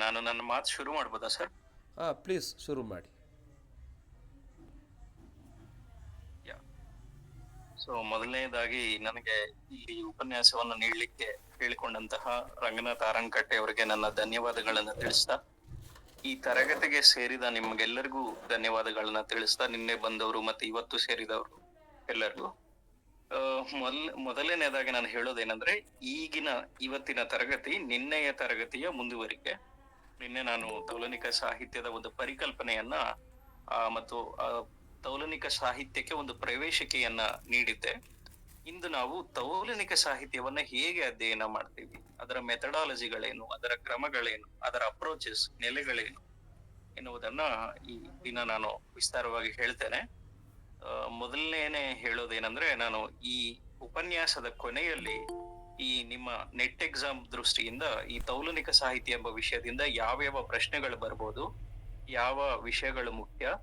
ನಾನು ನನ್ನ ಮಾತು ಶುರು ಮಾಡ್ಬೋದಾ ಸರ್? ಹಾಂ, ಪ್ಲೀಸ್ ಶುರು ಮಾಡಿ. ಯಾ ಸೊ ಮೊದಲನೇದಾಗಿ ನನಗೆ ಈ ಉಪನ್ಯಾಸವನ್ನು ನೀಡಲಿಕ್ಕೆ ಹೇಳಿಕೊಂಡಂತಹ ರಂಗನಾಥ್ ಆರಂಕಟ್ಟೆ ಅವರಿಗೆ ನನ್ನ ಧನ್ಯವಾದಗಳನ್ನು ತಿಳಿಸ್ತಾ, ಈ ತರಗತಿಗೆ ಸೇರಿದ ನಿಮ್ಗೆಲ್ಲರಿಗೂ ಧನ್ಯವಾದಗಳನ್ನ ತಿಳಿಸ್ತಾ, ನಿನ್ನೆ ಬಂದವರು ಮತ್ತೆ ಇವತ್ತು ಸೇರಿದವರು ಎಲ್ಲರಿಗೂ ಮೊದಲನೇದಾಗಿ ನಾನು ಹೇಳೋದೇನಂದ್ರೆ, ಇವತ್ತಿನ ತರಗತಿ ನಿನ್ನೆಯ ತರಗತಿಯ ಮುಂದುವರಿಕೆ. ನಿನ್ನೆ ನಾನು ತೌಲನಿಕ ಸಾಹಿತ್ಯದ ಒಂದು ಪರಿಕಲ್ಪನೆಯನ್ನ ಮತ್ತು ತೌಲನಿಕ ಸಾಹಿತ್ಯಕ್ಕೆ ಒಂದು ಪ್ರವೇಶಿಕೆಯನ್ನ ನೀಡಿದ್ದೆ. ಇಂದು ನಾವು ತೌಲನಿಕ ಸಾಹಿತ್ಯವನ್ನ ಹೇಗೆ ಅಧ್ಯಯನ ಮಾಡ್ತೀವಿ, ಅದರ ಮೆಥಡಾಲಜಿಗಳೇನು, ಅದರ ಕ್ರಮಗಳೇನು, ಅದರ ಅಪ್ರೋಚಸ್, ನೆಲೆಗಳೇನು ಎನ್ನುವುದನ್ನ ಈ ದಿನ ನಾನು ವಿಸ್ತಾರವಾಗಿ ಹೇಳ್ತೇನೆ. ಮೊದಲನೇನೆ ಹೇಳೋದೇನಂದ್ರೆ, ನಾನು ಈ ಉಪನ್ಯಾಸದ ಕೊನೆಯಲ್ಲಿ ಈ ನಿಮ್ಮ ನೆಟ್ ಎಕ್ಸಾಮ್ ದೃಷ್ಟಿಯಿಂದ ಈ ತೌಲನಿಕ ಸಾಹಿತ್ಯ ಎಂಬ ವಿಷಯದಿಂದ ಯಾವ್ಯಾವ ಪ್ರಶ್ನೆಗಳು ಬರ್ಬೋದು, ಯಾವ ವಿಷಯಗಳು ಮುಖ್ಯ,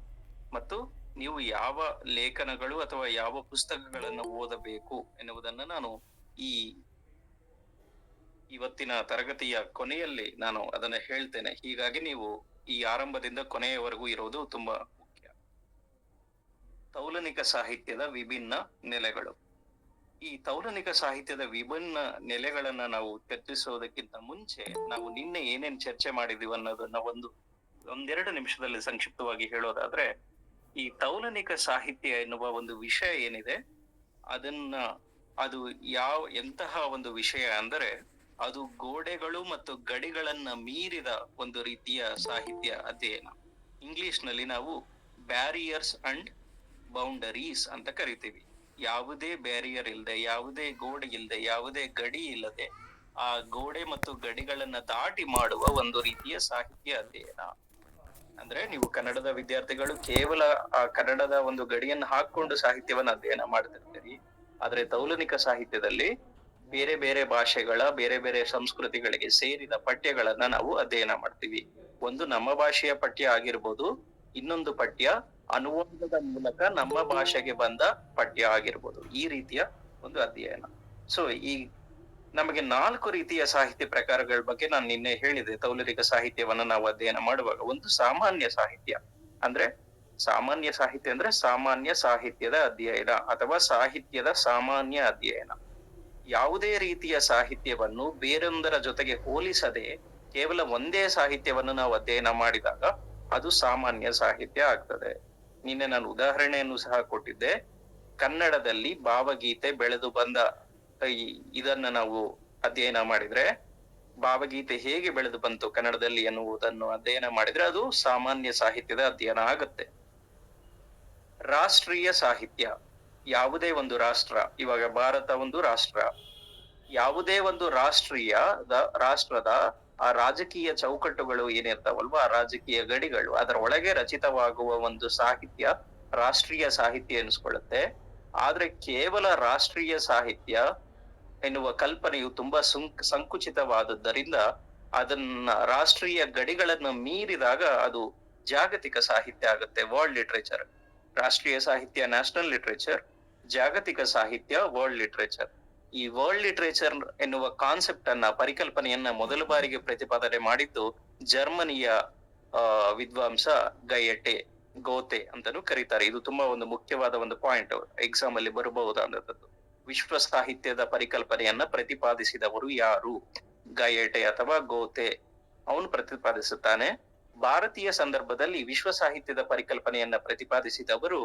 ಮತ್ತು ನೀವು ಯಾವ ಲೇಖನಗಳು ಅಥವಾ ಯಾವ ಪುಸ್ತಕಗಳನ್ನು ಓದಬೇಕು ಎನ್ನುವುದನ್ನ ನಾನು ಈ ಇವತ್ತಿನ ತರಗತಿಯ ಕೊನೆಯಲ್ಲಿ ನಾನು ಅದನ್ನ ಹೇಳ್ತೇನೆ. ಹೀಗಾಗಿ ನೀವು ಈ ಆರಂಭದಿಂದ ಕೊನೆಯವರೆಗೂ ಇರೋದು ತುಂಬಾ ಮುಖ್ಯ. ತೌಲನಿಕ ಸಾಹಿತ್ಯದ ವಿಭಿನ್ನ ನೆಲೆಗಳು. ಈ ತೌಲನಿಕ ಸಾಹಿತ್ಯದ ವಿಭಿನ್ನ ನೆಲೆಗಳನ್ನ ನಾವು ಚರ್ಚಿಸೋದಕ್ಕಿಂತ ಮುಂಚೆ, ನಾವು ನಿನ್ನೆ ಏನೇನ್ ಚರ್ಚೆ ಮಾಡಿದೀವಿ ಅನ್ನೋದನ್ನ ಒಂದೆರಡು ನಿಮಿಷದಲ್ಲಿ ಸಂಕ್ಷಿಪ್ತವಾಗಿ ಹೇಳೋದಾದ್ರೆ, ಈ ತೌಲನಿಕ ಸಾಹಿತ್ಯ ಎನ್ನುವ ಒಂದು ವಿಷಯ ಏನಿದೆ, ಅದು ಎಂತಹ ಒಂದು ವಿಷಯ ಅಂದರೆ, ಅದು ಗೋಡೆಗಳು ಮತ್ತು ಗಡಿಗಳನ್ನ ಮೀರಿದ ಒಂದು ರೀತಿಯ ಸಾಹಿತ್ಯ ಅಧ್ಯಯನ. ಇಂಗ್ಲಿಷ್ ನಲ್ಲಿ ನಾವು ಬ್ಯಾರಿಯರ್ಸ್ ಅಂಡ್ ಬೌಂಡರೀಸ್ ಅಂತ ಕರಿತೀವಿ. ಯಾವುದೇ ಬ್ಯಾರಿಯರ್ ಇಲ್ಲದೆ, ಯಾವುದೇ ಗೋಡೆ ಇಲ್ಲದೆ, ಯಾವುದೇ ಗಡಿ ಇಲ್ಲದೆ, ಆ ಗೋಡೆ ಮತ್ತು ಗಡಿಗಳನ್ನ ದಾಟಿ ಮಾಡುವ ಒಂದು ರೀತಿಯ ಸಾಹಿತ್ಯ ಅಧ್ಯಯನ. ಅಂದ್ರೆ ನೀವು ಕನ್ನಡದ ವಿದ್ಯಾರ್ಥಿಗಳು ಕೇವಲ ಆ ಕನ್ನಡದ ಒಂದು ಗಡಿಯನ್ನು ಹಾಕೊಂಡು ಸಾಹಿತ್ಯವನ್ನ ಅಧ್ಯಯನ ಮಾಡ್ತಿರ್ತೀರಿ. ಆದ್ರೆ ತೌಲನಿಕ ಸಾಹಿತ್ಯದಲ್ಲಿ ಬೇರೆ ಬೇರೆ ಭಾಷೆಗಳ, ಬೇರೆ ಬೇರೆ ಸಂಸ್ಕೃತಿಗಳಿಗೆ ಸೇರಿದ ಪಠ್ಯಗಳನ್ನ ನಾವು ಅಧ್ಯಯನ ಮಾಡ್ತೀವಿ. ಒಂದು ನಮ್ಮ ಭಾಷೆಯ ಪಠ್ಯ ಆಗಿರ್ಬೋದು, ಇನ್ನೊಂದು ಪಠ್ಯ ಅನುವಾದದ ಮೂಲಕ ನಮ್ಮ ಭಾಷೆಗೆ ಬಂದ ಪಠ್ಯ ಆಗಿರ್ಬೋದು. ಈ ರೀತಿಯ ಒಂದು ಅಧ್ಯಯನ. ಸೊ ನಮಗೆ 4 ರೀತಿಯ ಸಾಹಿತ್ಯ ಪ್ರಕಾರಗಳ ಬಗ್ಗೆ ನಾನು ನಿನ್ನೆ ಹೇಳಿದೆ. ತೌಲನಿಕ ಸಾಹಿತ್ಯವನ್ನ ನಾವು ಅಧ್ಯಯನ ಮಾಡುವಾಗ, ಒಂದು ಸಾಮಾನ್ಯ ಸಾಹಿತ್ಯ. ಸಾಮಾನ್ಯ ಸಾಹಿತ್ಯ ಅಂದ್ರೆ ಸಾಮಾನ್ಯ ಸಾಹಿತ್ಯದ ಅಧ್ಯಯನ ಅಥವಾ ಸಾಹಿತ್ಯದ ಸಾಮಾನ್ಯ ಅಧ್ಯಯನ. ಯಾವುದೇ ರೀತಿಯ ಸಾಹಿತ್ಯವನ್ನು ಬೇರೊಂದರ ಜೊತೆಗೆ ಹೋಲಿಸದೆ ಕೇವಲ ಒಂದೇ ಸಾಹಿತ್ಯವನ್ನು ನಾವು ಅಧ್ಯಯನ ಮಾಡಿದಾಗ ಅದು ಸಾಮಾನ್ಯ ಸಾಹಿತ್ಯ ಆಗ್ತದೆ. ನಿನ್ನೆ ನಾನು ಉದಾಹರಣೆಯನ್ನು ಸಹ ಕೊಟ್ಟಿದ್ದೆ. ಕನ್ನಡದಲ್ಲಿ ಭಾವಗೀತೆ ಬೆಳೆದು ಬಂದ ಇದನ್ನ ನಾವು ಅಧ್ಯಯನ ಮಾಡಿದ್ರೆ, ಭಾವಗೀತೆ ಹೇಗೆ ಬೆಳೆದು ಬಂತು ಕನ್ನಡದಲ್ಲಿ ಎನ್ನುವುದನ್ನು ಅಧ್ಯಯನ ಮಾಡಿದ್ರೆ ಅದು ಸಾಮಾನ್ಯ ಸಾಹಿತ್ಯದ ಅಧ್ಯಯನ ಆಗುತ್ತೆ. ರಾಷ್ಟ್ರೀಯ ಸಾಹಿತ್ಯ. ಯಾವುದೇ ಒಂದು ರಾಷ್ಟ್ರ, ಇವಾಗ ಭಾರತ ಒಂದು ರಾಷ್ಟ್ರ, ಯಾವುದೇ ಒಂದು ರಾಷ್ಟ್ರದ ಆ ರಾಜಕೀಯ ಚೌಕಟ್ಟುಗಳು ಏನಿರ್ತಾವಲ್ವಾ, ಆ ರಾಜಕೀಯ ಗಡಿಗಳು, ಅದರ ಒಳಗೆ ರಚಿತವಾಗುವ ಒಂದು ಸಾಹಿತ್ಯ ರಾಷ್ಟ್ರೀಯ ಸಾಹಿತ್ಯ ಎನಿಸ್ಕೊಳ್ಳುತ್ತೆ. ಆದ್ರೆ ಕೇವಲ ರಾಷ್ಟ್ರೀಯ ಸಾಹಿತ್ಯ ಎನ್ನುವ ಕಲ್ಪನೆಯು ತುಂಬಾ ಸಂಕುಚಿತವಾದದ್ದರಿಂದ ಅದನ್ನ ರಾಷ್ಟ್ರೀಯ ಗಡಿಗಳನ್ನ ಮೀರಿದಾಗ ಅದು ಜಾಗತಿಕ ಸಾಹಿತ್ಯ ಆಗುತ್ತೆ, ವರ್ಲ್ಡ್ ಲಿಟ್ರೇಚರ್. ರಾಷ್ಟ್ರೀಯ ಸಾಹಿತ್ಯ ನ್ಯಾಷನಲ್ ಲಿಟ್ರೇಚರ್, ಜಾಗತಿಕ ಸಾಹಿತ್ಯ ವರ್ಲ್ಡ್ ಲಿಟ್ರೇಚರ್. ಈ ವರ್ಲ್ಡ್ ಲಿಟ್ರೇಚರ್ ಎನ್ನುವ ಕಾನ್ಸೆಪ್ಟ್ ಅನ್ನ, ಪರಿಕಲ್ಪನೆಯನ್ನ ಮೊದಲ ಬಾರಿಗೆ ಪ್ರತಿಪಾದನೆ ಮಾಡಿದ್ದು ಜರ್ಮನಿಯ ವಿದ್ವಾಂಸ ಗೋತೆ ಅಂತಾನು ಕರೀತಾರೆ. ಇದು ತುಂಬಾ ಒಂದು ಮುಖ್ಯವಾದ ಒಂದು ಪಾಯಿಂಟ್, ಎಕ್ಸಾಮ್ ಅಲ್ಲಿ ಬರಬಹುದಾದದ್ದು. ವಿಶ್ವ ಸಾಹಿತ್ಯದ ಪರಿಕಲ್ಪನೆಯನ್ನ ಪ್ರತಿಪಾದಿಸಿದವರು ಯಾರು? ಗಯಟೆ ಅಥವಾ ಗೋತೆ. ಅವನು ಪ್ರತಿಪಾದಿಸುತ್ತಾನೆ. ಭಾರತೀಯ ಸಂದರ್ಭದಲ್ಲಿ ವಿಶ್ವ ಸಾಹಿತ್ಯದ ಪರಿಕಲ್ಪನೆಯನ್ನ ಪ್ರತಿಪಾದಿಸಿದವರು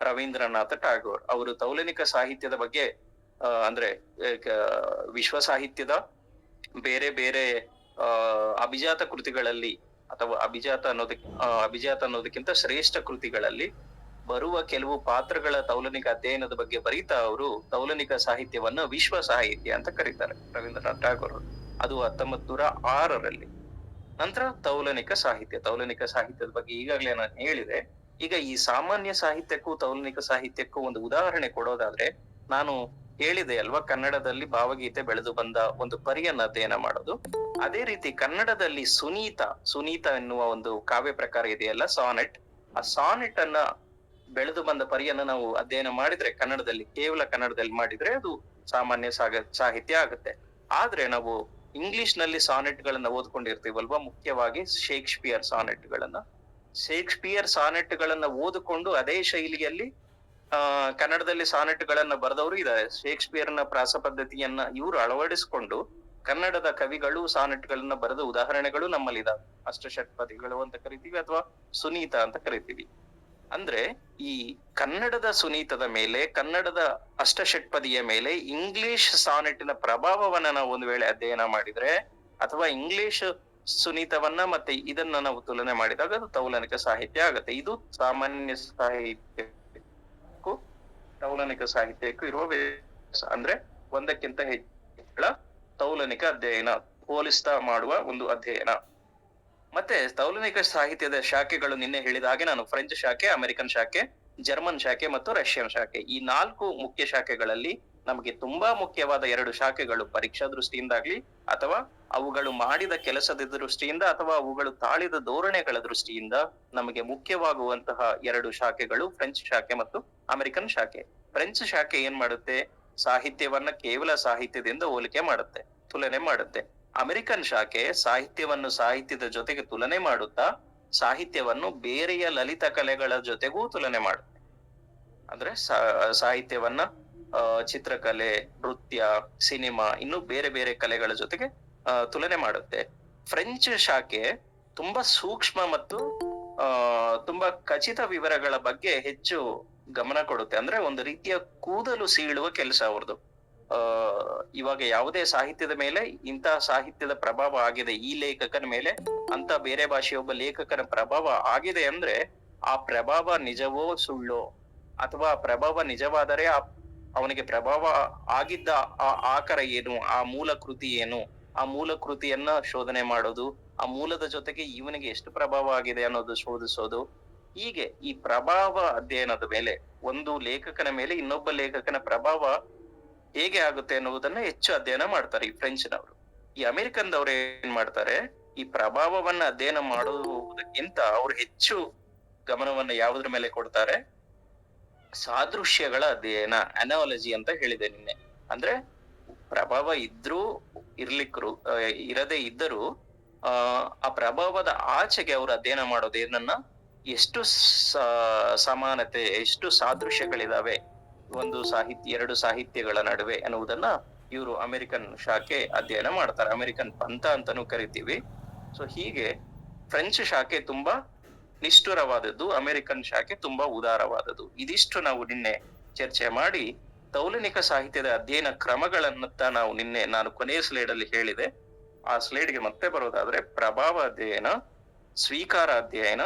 ರವೀಂದ್ರನಾಥ ಟಾಗೋರ್. ಅವರು ತೌಲನಿಕ ಸಾಹಿತ್ಯದ ಬಗ್ಗೆ ಅಂದ್ರೆ ವಿಶ್ವ ಸಾಹಿತ್ಯದ ಬೇರೆ ಬೇರೆ ಅಭಿಜಾತ ಕೃತಿಗಳಲ್ಲಿ ಅಥವಾ ಅಭಿಜಾತ ಅನ್ನೋದಕ್ಕಿಂತ ಶ್ರೇಷ್ಠ ಕೃತಿಗಳಲ್ಲಿ ಬರುವ ಕೆಲವು ಪಾತ್ರಗಳ ತೌಲನಿಕ ಅಧ್ಯಯನದ ಬಗ್ಗೆ ಬರೀತಾ ಅವರು ತೌಲನಿಕ ಸಾಹಿತ್ಯವನ್ನ ವಿಶ್ವ ಸಾಹಿತ್ಯ ಅಂತ ಕರೀತಾರೆ, ರವೀಂದ್ರನಾಥ್ ಟಾಗೋರ್. ಅದು 1906ರಲ್ಲಿ. ನಂತರ ತೌಲನಿಕ ಸಾಹಿತ್ಯದ ಬಗ್ಗೆ ಈಗಾಗಲೇ ನಾನು ಹೇಳಿದೆ. ಈಗ ಈ ಸಾಮಾನ್ಯ ಸಾಹಿತ್ಯಕ್ಕೂ ತೌಲನಿಕ ಸಾಹಿತ್ಯಕ್ಕೂ ಒಂದು ಉದಾಹರಣೆ ಕೊಡೋದಾದ್ರೆ, ನಾನು ಹೇಳಿದೆ ಅಲ್ವಾ, ಕನ್ನಡದಲ್ಲಿ ಭಾವಗೀತೆ ಬೆಳೆದು ಬಂದ ಒಂದು ಪರಿಯನ್ನ ಅಧ್ಯಯನ ಮಾಡೋದು. ಅದೇ ರೀತಿ ಕನ್ನಡದಲ್ಲಿ ಸುನೀತ ಎನ್ನುವ ಒಂದು ಕಾವ್ಯ ಪ್ರಕಾರ ಇದೆಯಲ್ಲ, ಸಾನೆಟ್. ಆ ಸಾನೆಟ್ ಅನ್ನ ಬೆಳೆದು ಬಂದ ಪರಿಯನ್ನ ನಾವು ಅಧ್ಯಯನ ಮಾಡಿದ್ರೆ, ಕೇವಲ ಕನ್ನಡದಲ್ಲಿ ಮಾಡಿದ್ರೆ ಅದು ಸಾಮಾನ್ಯ ಸಾಹಿತ್ಯ ಆಗುತ್ತೆ. ಆದ್ರೆ ನಾವು ಇಂಗ್ಲಿಷ್ ನಲ್ಲಿ ಸಾನೆಟ್ ಗಳನ್ನ ಓದ್ಕೊಂಡಿರ್ತೀವಲ್ವಾ, ಮುಖ್ಯವಾಗಿ ಶೇಕ್ಸ್ಪಿಯರ್ ಸಾನೆಟ್ ಗಳನ್ನ. ಶೇಕ್ಸ್ಪಿಯರ್ ಸಾನೆಟ್ ಗಳನ್ನ ಓದಿಕೊಂಡು ಅದೇ ಶೈಲಿಯಲ್ಲಿ ಕನ್ನಡದಲ್ಲಿ ಸಾನೆಟ್ ಗಳನ್ನ ಬರೆದವರು ಇದ್ದಾರೆ. ಶೇಕ್ಸ್ಪಿಯರ್ನ ಪ್ರಾಸ ಪದ್ಧತಿಯನ್ನ ಇವರು ಅಳವಡಿಸಿಕೊಂಡು ಕನ್ನಡದ ಕವಿಗಳು ಸಾನೆಟ್ ಗಳನ್ನ ಬರೆದ ಉದಾಹರಣೆಗಳು ನಮ್ಮಲ್ಲಿದಾವೆ. ಅಷ್ಟಷಟ್ಪದಿಗಳು ಅಂತ ಕರಿತೀವಿ, ಅಥವಾ ಸುನೀತ ಅಂತ ಕರಿತೀವಿ. ಅಂದ್ರೆ ಈ ಕನ್ನಡದ ಸುನೀತದ ಮೇಲೆ, ಕನ್ನಡದ ಅಷ್ಟಷಟ್ಪದಿಯ ಮೇಲೆ ಇಂಗ್ಲಿಷ್ ಸಾನೆಟಿನ ಪ್ರಭಾವವನ್ನ ನಾವು ಒಂದು ವೇಳೆ ಅಧ್ಯಯನ ಮಾಡಿದ್ರೆ, ಅಥವಾ ಇಂಗ್ಲಿಷ್ ಸುನೀತವನ್ನ ಮತ್ತೆ ಇದನ್ನ ನಾವು ತುಲನೆ ಮಾಡಿದಾಗ ಅದು ತೌಲನಿಕ ಸಾಹಿತ್ಯ ಆಗತ್ತೆ. ಇದು ಸಾಮಾನ್ಯ ಸಾಹಿತ್ಯಕ್ಕೂ ತೌಲನಿಕ ಸಾಹಿತ್ಯಕ್ಕೂ ಇರುವ ವ್ಯತ್ಯಾಸ. ಅಂದ್ರೆ ಒಂದಕ್ಕಿಂತ ಹೆಚ್ಚಳ ತೌಲನಿಕ ಅಧ್ಯಯನ, ಹೋಲಿಸ್ತಾ ಮಾಡುವ ಒಂದು ಅಧ್ಯಯನ. ಮತ್ತೆ ತೌಲನಿಕ ಸಾಹಿತ್ಯದ ಶಾಖೆಗಳು ನಿನ್ನೆ ಹೇಳಿದ ಹಾಗೆ ನಾನು ಫ್ರೆಂಚ್ ಶಾಖೆ, ಅಮೆರಿಕನ್ ಶಾಖೆ, ಜರ್ಮನ್ ಶಾಖೆ ಮತ್ತು ರಷ್ಯನ್ ಶಾಖೆ, ಈ 4 ಮುಖ್ಯ ಶಾಖೆಗಳಲ್ಲಿ ನಮಗೆ ತುಂಬಾ ಮುಖ್ಯವಾದ 2 ಶಾಖೆಗಳು ಪರೀಕ್ಷಾ ದೃಷ್ಟಿಯಿಂದಾಗ್ಲಿ, ಅಥವಾ ಅವುಗಳು ಮಾಡಿದ ಕೆಲಸದ ದೃಷ್ಟಿಯಿಂದ, ಅಥವಾ ಅವುಗಳು ತಾಳಿದ ಧೋರಣೆಗಳ ದೃಷ್ಟಿಯಿಂದ ನಮಗೆ ಮುಖ್ಯವಾಗುವಂತಹ 2 ಶಾಖೆಗಳು ಫ್ರೆಂಚ್ ಶಾಖೆ ಮತ್ತು ಅಮೆರಿಕನ್ ಶಾಖೆ. ಫ್ರೆಂಚ್ ಶಾಖೆ ಏನ್ ಮಾಡುತ್ತೆ? ಸಾಹಿತ್ಯವನ್ನ ಕೇವಲ ಸಾಹಿತ್ಯದಿಂದ ಹೋಲಿಕೆ ಮಾಡುತ್ತೆ, ತುಲನೆ ಮಾಡುತ್ತೆ. ಅಮೆರಿಕನ್ ಶಾಖೆ ಸಾಹಿತ್ಯವನ್ನು ಸಾಹಿತ್ಯದ ಜೊತೆಗೆ ತುಲನೆ ಮಾಡುತ್ತಾ ಸಾಹಿತ್ಯವನ್ನು ಬೇರೆಯ ಲಲಿತ ಕಲೆಗಳ ಜೊತೆಗೂ ತುಲನೆ ಮಾಡುತ್ತೆ. ಅಂದ್ರೆ ಸಾಹಿತ್ಯವನ್ನ ಚಿತ್ರಕಲೆ, ನೃತ್ಯ, ಸಿನಿಮಾ, ಇನ್ನು ಬೇರೆ ಬೇರೆ ಕಲೆಗಳ ಜೊತೆಗೆ ತುಲನೆ ಮಾಡುತ್ತೆ. ಫ್ರೆಂಚ್ ಶಾಖೆ ತುಂಬಾ ಸೂಕ್ಷ್ಮ ಮತ್ತು ತುಂಬಾ ಖಚಿತ ವಿವರಗಳ ಬಗ್ಗೆ ಹೆಚ್ಚು ಗಮನ ಕೊಡುತ್ತೆ. ಅಂದ್ರೆ ಒಂದು ರೀತಿಯ ಕೂದಲು ಸೀಳುವ ಕೆಲಸ ಅವ್ರದ್ದು. ಇವಾಗ ಯಾವುದೇ ಸಾಹಿತ್ಯದ ಮೇಲೆ ಇಂತಹ ಸಾಹಿತ್ಯದ ಪ್ರಭಾವ ಆಗಿದೆ, ಈ ಲೇಖಕನ ಮೇಲೆ ಅಂತ ಬೇರೆ ಭಾಷೆಯೊಬ್ಬ ಲೇಖಕನ ಪ್ರಭಾವ ಆಗಿದೆ ಅಂದ್ರೆ ಆ ಪ್ರಭಾವ ನಿಜವೋ ಸುಳ್ಳೋ, ಅಥವಾ ಆ ಪ್ರಭಾವ ನಿಜವಾದರೆ ಅವನಿಗೆ ಪ್ರಭಾವ ಆಗಿದ್ದ ಆ ಆಕರ ಏನು, ಆ ಮೂಲ ಕೃತಿ ಏನು, ಆ ಮೂಲ ಕೃತಿಯನ್ನ ಶೋಧನೆ ಮಾಡೋದು, ಆ ಮೂಲದ ಜೊತೆಗೆ ಇವನಿಗೆ ಎಷ್ಟು ಪ್ರಭಾವ ಆಗಿದೆ ಅನ್ನೋದು ಶೋಧಿಸೋದು. ಹೀಗೆ ಈ ಪ್ರಭಾವ ಅಧ್ಯಯನದ ಮೇಲೆ, ಒಂದು ಲೇಖಕನ ಮೇಲೆ ಇನ್ನೊಬ್ಬ ಲೇಖಕನ ಪ್ರಭಾವ ಹೇಗೆ ಆಗುತ್ತೆ ಅನ್ನುವುದನ್ನ ಹೆಚ್ಚು ಅಧ್ಯಯನ ಮಾಡ್ತಾರೆ ಈ ಫ್ರೆಂಚ್ನವರು. ಈ ಅಮೆರಿಕನ್ದವ್ರು ಏನ್ ಮಾಡ್ತಾರೆ? ಈ ಪ್ರಭಾವವನ್ನ ಅಧ್ಯಯನ ಮಾಡುವುದಕ್ಕಿಂತ ಅವ್ರು ಹೆಚ್ಚು ಗಮನವನ್ನ ಯಾವುದ್ರ ಮೇಲೆ ಕೊಡ್ತಾರೆ? ಸಾದೃಶ್ಯಗಳ ಅಧ್ಯಯನ, ಅನಾಲಜಿ ಅಂತ ಹೇಳಿದೆ ನಿನ್ನೆ. ಅಂದ್ರೆ ಪ್ರಭಾವ ಇದ್ರೂ ಇರದೇ ಇದ್ದರೂ ಆ ಪ್ರಭಾವದ ಆಚೆಗೆ ಅವರು ಅಧ್ಯಯನ ಮಾಡೋದು ಏನನ್ನ, ಎಷ್ಟು ಸಮಾನತೆ, ಎಷ್ಟು ಸಾದೃಶ್ಯಗಳಿದಾವೆ ಒಂದು ಎರಡು ಸಾಹಿತ್ಯಗಳ ನಡುವೆ ಅನ್ನುವುದನ್ನ ಇವರು ಅಮೆರಿಕನ್ ಶಾಖೆ ಅಧ್ಯಯನ ಮಾಡ್ತಾರೆ. ಅಮೆರಿಕನ್ ಪಂಥ ಅಂತಾನೂ ಕರಿತೀವಿ. ಸೊ ಹೀಗೆ ಫ್ರೆಂಚ್ ಶಾಖೆ ತುಂಬಾ ನಿಷ್ಠುರವಾದದ್ದು, ಅಮೆರಿಕನ್ ಶಾಖೆ ತುಂಬಾ ಉದಾರವಾದದ್ದು. ಇದಿಷ್ಟು ನಾವು ನಿನ್ನೆ ಚರ್ಚೆ ಮಾಡಿ ತೌಲನಿಕ ಸಾಹಿತ್ಯದ ಅಧ್ಯಯನ ಕ್ರಮಗಳನ್ನತ್ತ ನಾವು ನಿನ್ನೆ ನಾನು ಕೊನೆಯ ಸ್ಲೈಡ್ ಅಲ್ಲಿ ಹೇಳಿದೆ. ಆ ಸ್ಲೈಡ್ಗೆ ಮತ್ತೆ ಬರೋದಾದ್ರೆ, ಪ್ರಭಾವ ಅಧ್ಯಯನ, ಸ್ವೀಕಾರ ಅಧ್ಯಯನ,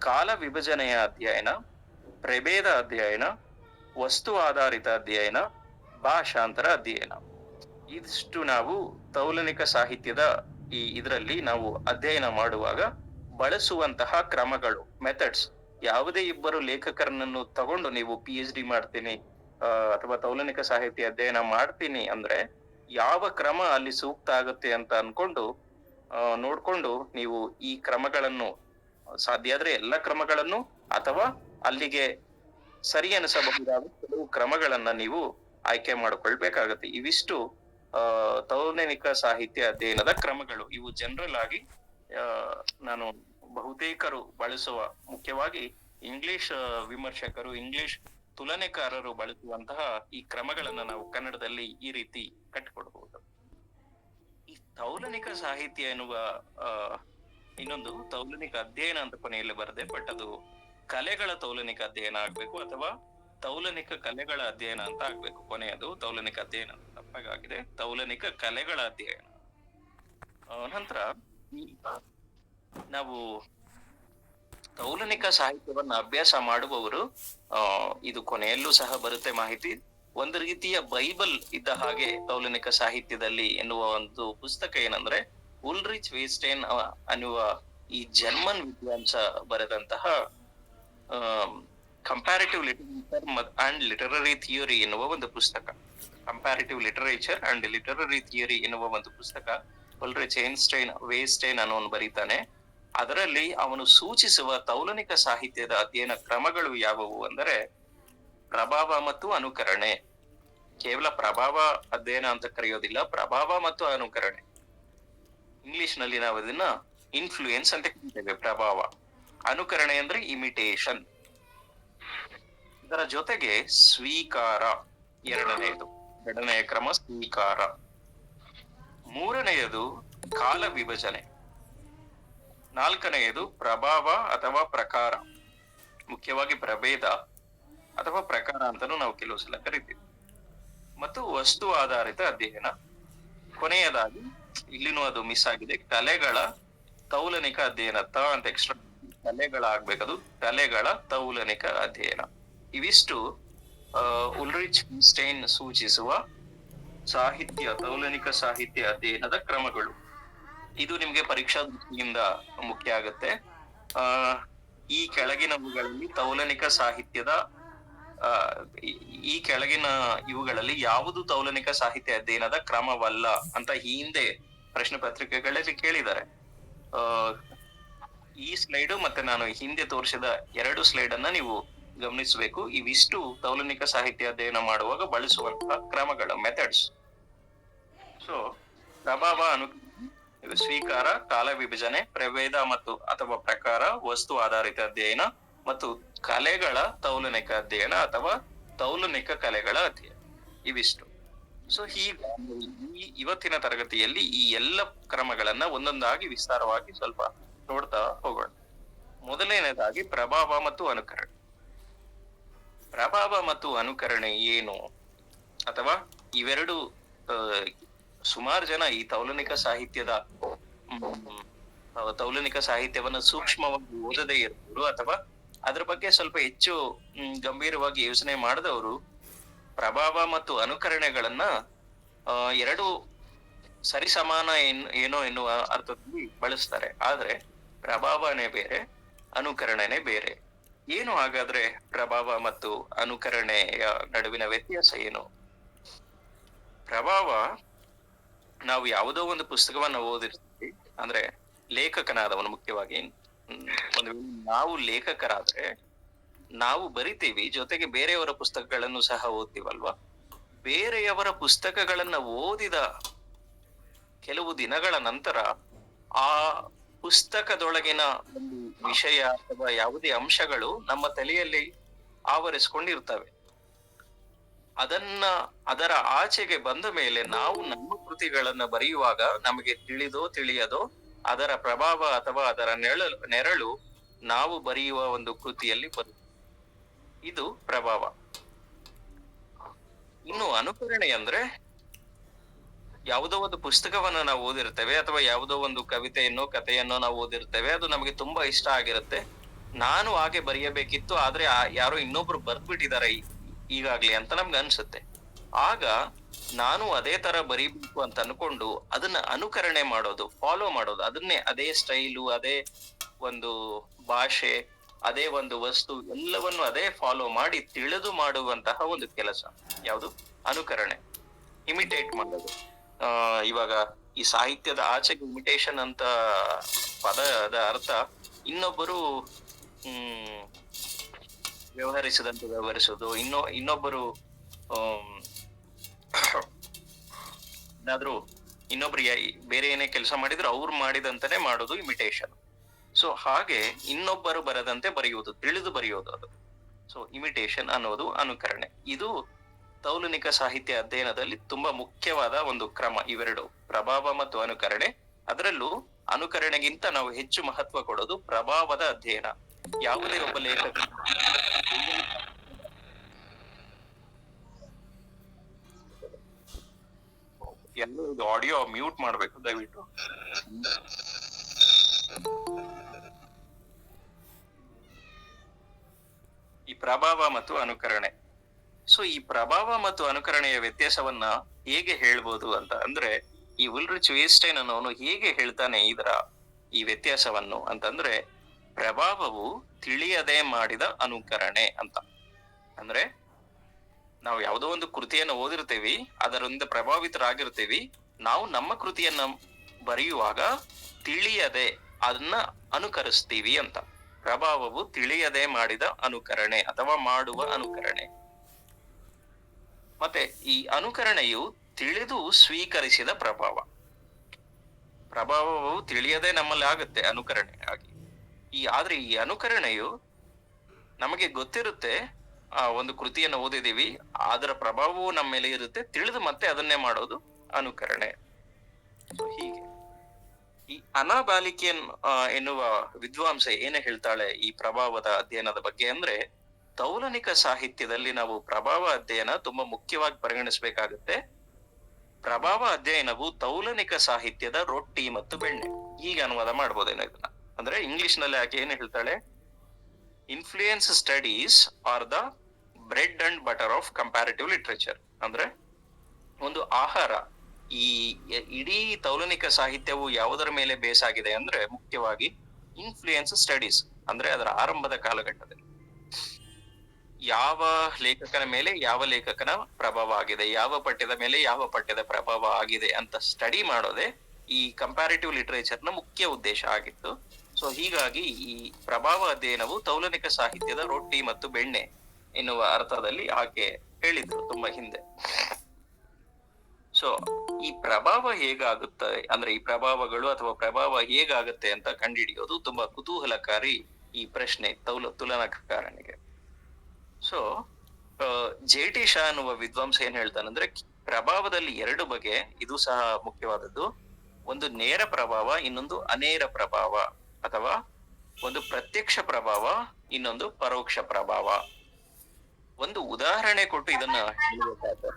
ಕಾಲ ವಿಭಜನೆಯ ಅಧ್ಯಯನ, ಪ್ರಭೇದ ಅಧ್ಯಯನ, ವಸ್ತು ಆಧಾರಿತ ಅಧ್ಯಯನ, ಭಾಷಾಂತರ ಅಧ್ಯಯನ. ಇದಿಷ್ಟು ನಾವು ತೌಲನಿಕ ಸಾಹಿತ್ಯದ ಇದರಲ್ಲಿ ನಾವು ಅಧ್ಯಯನ ಮಾಡುವಾಗ ಬಳಸುವಂತಹ ಕ್ರಮಗಳು, ಮೆಥಡ್ಸ್. ಯಾವುದೇ ಇಬ್ಬರು ಲೇಖಕರನ್ನು ತಗೊಂಡು ನೀವು PhD ಮಾಡ್ತೀನಿ ಅಥವಾ ತೌಲನಿಕ ಸಾಹಿತ್ಯ ಅಧ್ಯಯನ ಮಾಡ್ತೀನಿ ಅಂದ್ರೆ ಯಾವ ಕ್ರಮ ಅಲ್ಲಿ ಸೂಕ್ತ ಆಗುತ್ತೆ ಅಂತ ಅನ್ಕೊಂಡು ನೋಡ್ಕೊಂಡು ನೀವು ಈ ಕ್ರಮಗಳನ್ನು, ಸಾಧ್ಯ ಆದ್ರೆ ಎಲ್ಲ ಕ್ರಮಗಳನ್ನು ಅಥವಾ ಅಲ್ಲಿಗೆ ಸರಿ ಅನಿಸಬಹುದಾದ ಕೆಲವು ಕ್ರಮಗಳನ್ನ ನೀವು ಆಯ್ಕೆ ಮಾಡಿಕೊಳ್ಬೇಕಾಗತ್ತೆ. ಇವಿಷ್ಟು ತೌಲನಿಕ ಸಾಹಿತ್ಯ ಅಧ್ಯಯನದ ಕ್ರಮಗಳು. ಇವು ಜನರಲ್ ಆಗಿ ನಾನು ಬಹುತೇಕರು ಬಳಸುವ, ಮುಖ್ಯವಾಗಿ ಇಂಗ್ಲಿಷ್ ವಿಮರ್ಶಕರು, ಇಂಗ್ಲಿಷ್ ತುಲನೆಕಾರರು ಬಳಸುವಂತಹ ಈ ಕ್ರಮಗಳನ್ನ ನಾವು ಕನ್ನಡದಲ್ಲಿ ಈ ರೀತಿ ಕಟ್ಟಿಕೊಡ್ಬಹುದು. ಈ ತೌಲನಿಕ ಸಾಹಿತ್ಯ ಎನ್ನುವ ಇನ್ನೊಂದು ತೌಲನಿಕ ಅಧ್ಯಯನ ಅಂತ ಕೊನೆಯಲ್ಲಿ ಬರದೆ, ಬಟ್ ಅದು ಕಲೆಗಳ ತೌಲನಿಕ ಅಧ್ಯಯನ ಆಗ್ಬೇಕು, ಅಥವಾ ತೌಲನಿಕ ಕಲೆಗಳ ಅಧ್ಯಯನ ಅಂತ ಆಗ್ಬೇಕು. ಕೊನೆಯದು ತೌಲನಿಕ ಅಧ್ಯಯನ ತಪ್ಪಾಗಿದೆ, ತೌಲನಿಕ ಕಲೆಗಳ ಅಧ್ಯಯನ. ನಂತರ ನಾವು ತೌಲನಿಕ ಸಾಹಿತ್ಯವನ್ನ ಅಭ್ಯಾಸ ಮಾಡುವವರು, ಇದು ಕೊನೆಯಲ್ಲೂ ಸಹ ಬರುತ್ತೆ ಮಾಹಿತಿ, ಒಂದು ರೀತಿಯ ಬೈಬಲ್ ಇದ್ದ ಹಾಗೆ ತೌಲನಿಕ ಸಾಹಿತ್ಯದಲ್ಲಿ ಎನ್ನುವ ಒಂದು ಪುಸ್ತಕ ಏನಂದ್ರೆ ಉಲ್ರಿಚ್ ವೇಸ್ಟೈನ್ ಅನ್ನುವ ಈ ಜರ್ಮನ್ ವಿದ್ವಾಂಸ ಬರೆದಂತಹ comparative literature and literary theory ಎನ್ನುವ ಒಂದು ಪುಸ್ತಕ. Comparative literature and literary theory ಎನ್ನುವ ಒಂದು ಪುಸ್ತಕ ಉಲ್ರಿಚ್ ವೇಸ್ಟೈನ್ ಅನ್ನೋನು ಬರೀತಾನೆ. ಅದರಲ್ಲಿ ಅವನು ಸೂಚಿಸುವ ತೌಲನಿಕ ಸಾಹಿತ್ಯದ ಅಧ್ಯಯನ ಕ್ರಮಗಳು ಯಾವುವು ಅಂದರೆ, ಪ್ರಭಾವ ಮತ್ತು ಅನುಕರಣೆ. ಕೇವಲ ಪ್ರಭಾವ ಅಧ್ಯಯನ ಅಂತ ಕರೆಯೋದಿಲ್ಲ, ಪ್ರಭಾವ ಮತ್ತು ಅನುಕರಣೆ. ಇಂಗ್ಲಿಷ್ ನಲ್ಲಿ ನಾವು ಅದನ್ನ ಇನ್ಫ್ಲೂಯೆನ್ಸ್ ಅಂತ ಕರಿತೇವೆ, ಪ್ರಭಾವ. ಅನುಕರಣೆ ಅಂದ್ರೆ ಇಮಿಟೇಷನ್. ಇದರ ಜೊತೆಗೆ ಸ್ವೀಕಾರ ಎರಡನೆಯದು. ಎರಡನೆಯ ಕ್ರಮ ಸ್ವೀಕಾರ. ಮೂರನೆಯದು ಕಾಲ ವಿಭಜನೆ. ನಾಲ್ಕನೆಯದು ಪ್ರಭಾವ ಅಥವಾ ಪ್ರಕಾರ, ಮುಖ್ಯವಾಗಿ ಪ್ರಭೇದ ಅಥವಾ ಪ್ರಕಾರ ಅಂತಾನೂ ನಾವು ಕೆಲವು ಸಲ ಕರಿತೀವಿ. ಮತ್ತು ವಸ್ತು ಆಧಾರಿತ ಅಧ್ಯಯನ. ಕೊನೆಯದಾಗಿ ಇಲ್ಲಿನೂ ಅದು ಮಿಸ್ ಆಗಿದೆ, ಕಲೆಗಳ ತೌಲನಿಕ ಅಧ್ಯಯನ. ಅಂತ ಎಕ್ಸ್ಟ್ರಾ ಕಲೆಗಳ ಆಗ್ಬೇಕದು, ಕಲೆಗಳ ತೌಲನಿಕ ಅಧ್ಯಯನ. ಇವಿಷ್ಟು ಉಲ್ರಿಚ್ ಸ್ಟೈನ್ ಸೂಚಿಸುವ ತೌಲನಿಕ ಸಾಹಿತ್ಯ ಅಧ್ಯಯನದ ಕ್ರಮಗಳು. ಇದು ನಿಮ್ಗೆ ಪರೀಕ್ಷಾ ದೃಷ್ಟಿಯಿಂದ ಮುಖ್ಯ ಆಗುತ್ತೆ. ಈ ಕೆಳಗಿನವುಗಳಲ್ಲಿ ತೌಲನಿಕ ಸಾಹಿತ್ಯದ ಈ ಕೆಳಗಿನ ಇವುಗಳಲ್ಲಿ ಯಾವುದು ತೌಲನಿಕ ಸಾಹಿತ್ಯ ಅಧ್ಯಯನದ ಕ್ರಮವಲ್ಲ ಅಂತ ಈ ಹಿಂದೆ ಪ್ರಶ್ನೆ ಪತ್ರಿಕೆಗಳಲ್ಲಿ ಕೇಳಿದ್ದಾರೆ. ಈ ಸ್ಲೈಡ್ ಮತ್ತೆ ನಾನು ಹಿಂದೆ ತೋರಿಸಿದ 2 ಸ್ಲೈಡ್ ಅನ್ನ ನೀವು ಗಮನಿಸಬೇಕು. ಇವಿಷ್ಟು ತೌಲನಿಕ ಸಾಹಿತ್ಯ ಅಧ್ಯಯನ ಮಾಡುವಾಗ ಬಳಸುವಂತಹ ಕ್ರಮಗಳು, ಮೆಥಡ್ಸ್. ಸೊ ಪ್ರಭಾವ, ಸ್ವೀಕಾರ, ಕಾಲ ವಿಭಜನೆ, ಪ್ರಭೇದ ಮತ್ತು ಅಥವಾ ಪ್ರಕಾರ, ವಸ್ತು ಆಧಾರಿತ ಅಧ್ಯಯನ ಮತ್ತು ಕಲೆಗಳ ತೌಲನಿಕ ಅಧ್ಯಯನ ಅಥವಾ ತೌಲನಿಕ ಕಲೆಗಳ ಅಧ್ಯಯನ, ಇವಿಷ್ಟು. ಸೊ ಇವತ್ತಿನ ತರಗತಿಯಲ್ಲಿ ಈ ಎಲ್ಲ ಕ್ರಮಗಳನ್ನ ಒಂದೊಂದಾಗಿ ವಿಸ್ತಾರವಾಗಿ ಸ್ವಲ್ಪ ನೋಡ್ತಾ ಹೋಗೋಣ. ಮೊದಲನೇದಾಗಿ ಪ್ರಭಾವ ಮತ್ತು ಅನುಕರಣೆ. ಪ್ರಭಾವ ಮತ್ತು ಅನುಕರಣೆ ಏನು, ಅಥವಾ ಇವೆರಡು ಸುಮಾರು ಜನ ಈ ತೌಲನಿಕ ಸಾಹಿತ್ಯವನ್ನ ಸೂಕ್ಷ್ಮವಾಗಿ ಓದದೇ ಇರೋರು ಅಥವಾ ಅದ್ರ ಬಗ್ಗೆ ಸ್ವಲ್ಪ ಹೆಚ್ಚು ಗಂಭೀರವಾಗಿ ಯೋಚನೆ ಮಾಡಿದವರು ಪ್ರಭಾವ ಮತ್ತು ಅನುಕರಣೆಗಳನ್ನ ಎರಡು ಸರಿಸಮಾನ ಏನೋ ಎನ್ನುವ ಅರ್ಥದಲ್ಲಿ ಬಳಸ್ತಾರೆ. ಆದ್ರೆ ಪ್ರಭಾವನೆ ಬೇರೆ, ಅನುಕರಣೆನೆ ಬೇರೆ. ಏನು ಹಾಗಾದ್ರೆ ಪ್ರಭಾವ ಮತ್ತು ಅನುಕರಣೆಯ ನಡುವಿನ ವ್ಯತ್ಯಾಸ ಏನು? ಪ್ರಭಾವ, ನಾವು ಯಾವುದೋ ಒಂದು ಪುಸ್ತಕವನ್ನ ಓದಿರ್ತೀವಿ, ಅಂದ್ರೆ ಲೇಖಕನಾದವನು ಮುಖ್ಯವಾಗಿ. ಒಂದು ನಾವು ಲೇಖಕರಾದ್ರೆ ನಾವು ಬರಿತೀವಿ, ಜೊತೆಗೆ ಬೇರೆಯವರ ಪುಸ್ತಕಗಳನ್ನು ಸಹ ಓದ್ತೀವಲ್ವಾ. ಬೇರೆಯವರ ಪುಸ್ತಕಗಳನ್ನ ಓದಿದ ಕೆಲವು ದಿನಗಳ ನಂತರ ಆ ಪುಸ್ತಕದೊಳಗಿನ ಒಂದು ವಿಷಯ ಅಥವಾ ಯಾವುದೇ ಅಂಶಗಳು ನಮ್ಮ ತಲೆಯಲ್ಲಿ ಆವರಿಸ್ಕೊಂಡಿರ್ತವೆ. ಅದರ ಆಚೆಗೆ ಬಂದ ಮೇಲೆ ನಾವು ನಮ್ಮ ಕೃತಿಗಳನ್ನ ಬರೆಯುವಾಗ ನಮಗೆ ತಿಳಿಯದೋ ಅದರ ಪ್ರಭಾವ ಅಥವಾ ಅದರ ನೆರಳು ನಾವು ಬರೆಯುವ ಒಂದು ಕೃತಿಯಲ್ಲಿ ಬರುತ್ತೆ. ಇದು ಪ್ರಭಾವ. ಇನ್ನು ಅನುಕರಣೆ ಅಂದ್ರೆ ಯಾವುದೋ ಒಂದು ಪುಸ್ತಕವನ್ನ ನಾವು ಓದಿರ್ತೇವೆ ಅಥವಾ ಯಾವುದೋ ಒಂದು ಕವಿತೆಯನ್ನು ಕಥೆಯನ್ನು ನಾವು ಓದಿರ್ತೇವೆ, ಅದು ನಮಗೆ ತುಂಬಾ ಇಷ್ಟ ಆಗಿರುತ್ತೆ. ನಾನು ಹಾಗೆ ಬರೆಯಬೇಕಿತ್ತು, ಆದ್ರೆ ಯಾರೋ ಇನ್ನೊಬ್ರು ಬರ್ದ್ಬಿಟ್ಟಿದ್ದಾರೆ ಈಗಾಗ್ಲೇ ಅಂತ ನಮ್ಗೆ ಅನ್ಸುತ್ತೆ. ಆಗ ನಾನು ಅದೇ ತರ ಬರೀಬೇಕು ಅಂತ ಅನ್ಕೊಂಡು ಅದನ್ನ ಅನುಕರಣೆ ಮಾಡೋದು, ಫಾಲೋ ಮಾಡೋದು, ಅದನ್ನೇ ಅದೇ ಸ್ಟೈಲು, ಅದೇ ಒಂದು ಭಾಷೆ, ಅದೇ ಒಂದು ವಸ್ತು, ಎಲ್ಲವನ್ನು ಅದೇ ಫಾಲೋ ಮಾಡಿ ತಿಳಿದು ಮಾಡುವಂತಹ ಒಂದು ಕೆಲಸ ಯಾವುದು? ಅನುಕರಣೆ, ಇಮಿಟೇಟ್ ಮಾಡೋದು. ಇವಾಗ ಈ ಸಾಹಿತ್ಯದ ಆಚೆಗೆ ಇಮಿಟೇಷನ್ ಅಂತ ಪದದ ಅರ್ಥ ಇನ್ನೊಬ್ಬರು ವ್ಯವಹರಿಸದಂತೆ ವ್ಯವಹರಿಸೋದು, ಇನ್ನೊಬ್ಬರು ಏನಾದ್ರೂ ಇನ್ನೊಬ್ರು ಬೇರೆ ಏನೇ ಕೆಲಸ ಮಾಡಿದ್ರು ಅವ್ರು ಮಾಡಿದಂತಾನೆ ಮಾಡೋದು ಇಮಿಟೇಷನ್. ಸೊ ಹಾಗೆ ಇನ್ನೊಬ್ಬರು ಬರದಂತೆ ಬರೆಯುವುದು, ತಿಳಿದು ಬರೆಯೋದು ಅದು. ಸೊ ಇಮಿಟೇಷನ್ ಅನ್ನೋದು ಅನುಕರಣೆ. ಇದು ತೌಲನಿಕ ಸಾಹಿತ್ಯ ಅಧ್ಯಯನದಲ್ಲಿ ತುಂಬಾ ಮುಖ್ಯವಾದ ಒಂದು ಕ್ರಮ, ಇವೆರಡು, ಪ್ರಭಾವ ಮತ್ತು ಅನುಕರಣೆ. ಅದರಲ್ಲೂ ಅನುಕರಣೆಗಿಂತ ನಾವು ಹೆಚ್ಚು ಮಹತ್ವ ಕೊಡೋದು ಪ್ರಭಾವದ ಅಧ್ಯಯನ. ಯಾವುದೇ ಒಬ್ಬ ಲೇಖಕ ಎಲ್ಲರೂ ಇದು ಆಡಿಯೋ ಮ್ಯೂಟ್ ಮಾಡ್ಬೇಕು ದಯವಿಟ್ಟು. ಈ ಪ್ರಭಾವ ಮತ್ತು ಅನುಕರಣೆ. ಸೊ ಈ ಪ್ರಭಾವ ಮತ್ತು ಅನುಕರಣೆಯ ವ್ಯತ್ಯಾಸವನ್ನ ಹೇಗೆ ಹೇಳ್ಬೋದು ಅಂತ ಅಂದ್ರೆ, ಈ ಉಲ್ರಿಚ್ ವೇಸ್ಟೈನ್ ಅನ್ನೋನು ಹೇಗೆ ಹೇಳ್ತಾನೆ ಈ ವ್ಯತ್ಯಾಸವನ್ನು ಅಂತಂದ್ರೆ, ಪ್ರಭಾವವು ತಿಳಿಯದೆ ಮಾಡಿದ ಅನುಕರಣೆ ಅಂತ. ಅಂದ್ರೆ ನಾವು ಯಾವುದೋ ಒಂದು ಕೃತಿಯನ್ನು ಓದಿರ್ತೀವಿ, ಅದರಿಂದ ಪ್ರಭಾವಿತರಾಗಿರ್ತೀವಿ. ನಾವು ನಮ್ಮ ಕೃತಿಯನ್ನ ಬರೆಯುವಾಗ ತಿಳಿಯದೆ ಅದನ್ನ ಅನುಕರಿಸ್ತೀವಿ ಅಂತ. ಪ್ರಭಾವವು ತಿಳಿಯದೆ ಮಾಡಿದ ಅನುಕರಣೆ ಅಥವಾ ಮಾಡುವ ಅನುಕರಣೆ. ಮತ್ತೆ ಈ ಅನುಕರಣೆಯು ತಿಳಿದು ಸ್ವೀಕರಿಸಿದ ಪ್ರಭಾವ. ಪ್ರಭಾವವು ತಿಳಿಯದೆ ನಮ್ಮಲ್ಲಿ ಆಗುತ್ತೆ ಅನುಕರಣೆ ಆಗಿ. ಆದ್ರೆ ಈ ಅನುಕರಣೆಯು ನಮಗೆ ಗೊತ್ತಿರುತ್ತೆ, ಒಂದು ಕೃತಿಯನ್ನು ಓದಿದೀವಿ, ಅದರ ಪ್ರಭಾವವು ನಮ್ಮ ಮೇಲೆ ಇರುತ್ತೆ, ತಿಳಿದು ಮತ್ತೆ ಅದನ್ನೇ ಮಾಡೋದು ಅನುಕರಣೆ. So ಹೀಗೆ ಈ ಅನಾ ಬಾಲಿಕಿಯನ್ ಎನ್ನುವ ವಿದ್ವಾಂಸ ಏನೇ ಹೇಳ್ತಾಳೆ ಈ ಪ್ರಭಾವದ ಅಧ್ಯಯನದ ಬಗ್ಗೆ ಅಂದ್ರೆ, ತೌಲನಿಕ ಸಾಹಿತ್ಯದಲ್ಲಿ ನಾವು ಪ್ರಭಾವ ಅಧ್ಯಯನ ತುಂಬಾ ಮುಖ್ಯವಾಗಿ ಪರಿಗಣಿಸಬೇಕಾಗುತ್ತೆ. ಪ್ರಭಾವ ಅಧ್ಯಯನವು ತೌಲನಿಕ ಸಾಹಿತ್ಯದ ರೊಟ್ಟಿ ಮತ್ತು ಬೆಣ್ಣೆ. ಈಗ ಅನುವಾದ ಮಾಡ್ಬೋದೇನೋ ಇದನ್ನ. ಅಂದ್ರೆ ಇಂಗ್ಲಿಷ್ ನಲ್ಲಿ ಆಕೆ ಏನ್ ಹೇಳ್ತಾಳೆ, influence studies are the bread and butter of comparative literature. ಅಂದ್ರೆ ಒಂದು ಆಹಾರ. ಈ ಇಡೀ ತೌಲನಿಕ ಸಾಹಿತ್ಯವು ಯಾವುದರ ಮೇಲೆ ಬೇಸ್ ಆಗಿದೆ ಅಂದ್ರೆ ಮುಖ್ಯವಾಗಿ ಇನ್ಫ್ಲೂಯೆನ್ಸ್ ಸ್ಟಡೀಸ್. ಅಂದ್ರೆ ಅದರ ಆರಂಭದ ಕಾಲಘಟ್ಟದಲ್ಲಿ ಯಾವ ಲೇಖಕನ ಮೇಲೆ ಯಾವ ಲೇಖಕನ ಪ್ರಭಾವ ಆಗಿದೆ, ಯಾವ ಪಠ್ಯದ ಮೇಲೆ ಯಾವ ಪಠ್ಯದ ಪ್ರಭಾವ ಆಗಿದೆ ಅಂತ ಸ್ಟಡಿ ಮಾಡೋದೇ ಈ ಕಂಪ್ಯಾರಿಟಿವ್ ಲಿಟರೇಚರ್ ನ ಮುಖ್ಯ ಉದ್ದೇಶ ಆಗಿತ್ತು. ಸೊ ಹೀಗಾಗಿ ಈ ಪ್ರಭಾವ ಅಧ್ಯಯನವು ತೌಲನಿಕ ಸಾಹಿತ್ಯದ ರೊಟ್ಟಿ ಮತ್ತು ಬೆಣ್ಣೆ ಎನ್ನುವ ಅರ್ಥದಲ್ಲಿ ಆಕೆ ಹೇಳಿದ್ರು ತುಂಬಾ ಹಿಂದೆ. ಸೊ ಈ ಪ್ರಭಾವ ಹೇಗಾಗುತ್ತೆ ಅಂದ್ರೆ ಈ ಪ್ರಭಾವಗಳು ಅಥವಾ ಪ್ರಭಾವ ಹೇಗಾಗುತ್ತೆ ಅಂತ ಕಂಡುಹಿಡಿಯೋದು ತುಂಬಾ ಕುತೂಹಲಕಾರಿ ಈ ಪ್ರಶ್ನೆ ತುಲನಾಕಾರನಿಗೆ. ಸೊ ಜೆ.ಟಿ. ಶಾ ಅನ್ನುವ ವಿದ್ವಾಂಸ ಏನ್ ಹೇಳ್ತಾನಂದ್ರೆ, ಪ್ರಭಾವದಲ್ಲಿ ಎರಡು ಬಗೆ, ಇದು ಸಹ ಮುಖ್ಯವಾದದ್ದು. ಒಂದು ನೇರ ಪ್ರಭಾವ, ಇನ್ನೊಂದು ಅನೇರ ಪ್ರಭಾವ, ಅಥವಾ ಒಂದು ಪ್ರತ್ಯಕ್ಷ ಪ್ರಭಾವ, ಇನ್ನೊಂದು ಪರೋಕ್ಷ ಪ್ರಭಾವ. ಒಂದು ಉದಾಹರಣೆ ಕೊಟ್ಟು ಇದನ್ನ ಹೇಳಬೇಕಾದ್ರೆ,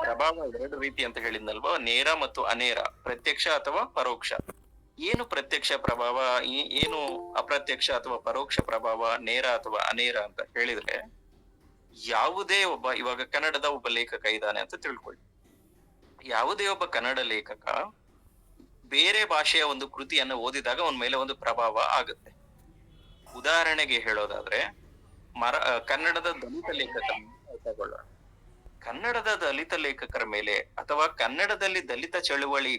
ಪ್ರಭಾವ ಎರಡು ರೀತಿ ಅಂತ ಹೇಳಿದ್ನಲ್ವಾ, ನೇರ ಮತ್ತು ಅನೇರ, ಪ್ರತ್ಯಕ್ಷ ಅಥವಾ ಪರೋಕ್ಷ. ಏನು ಪ್ರತ್ಯಕ್ಷ ಪ್ರಭಾವ, ಏನು ಅಪ್ರತ್ಯಕ್ಷ ಅಥವಾ ಪರೋಕ್ಷ ಪ್ರಭಾವ, ನೇರ ಅಥವಾ ಅನೇರ ಅಂತ ಹೇಳಿದ್ರೆ, ಯಾವುದೇ ಒಬ್ಬ, ಇವಾಗ ಕನ್ನಡದ ಒಬ್ಬ ಲೇಖಕ ಇದ್ದಾನೆ ಅಂತ ತಿಳ್ಕೊಳ್ಳಿ. ಯಾವುದೇ ಒಬ್ಬ ಕನ್ನಡ ಲೇಖಕ ಬೇರೆ ಭಾಷೆಯ ಒಂದು ಕೃತಿಯನ್ನು ಓದಿದಾಗ ಅವನ ಮೇಲೆ ಒಂದು ಪ್ರಭಾವ ಆಗುತ್ತೆ. ಉದಾಹರಣೆಗೆ ಹೇಳೋದಾದ್ರೆ, ಕನ್ನಡದ ದಲಿತ ಲೇಖಕ ತಗೊಳ್ಳೋಣ. ಕನ್ನಡದ ದಲಿತ ಲೇಖಕರ ಮೇಲೆ ಅಥವಾ ಕನ್ನಡದಲ್ಲಿ ದಲಿತ ಚಳುವಳಿ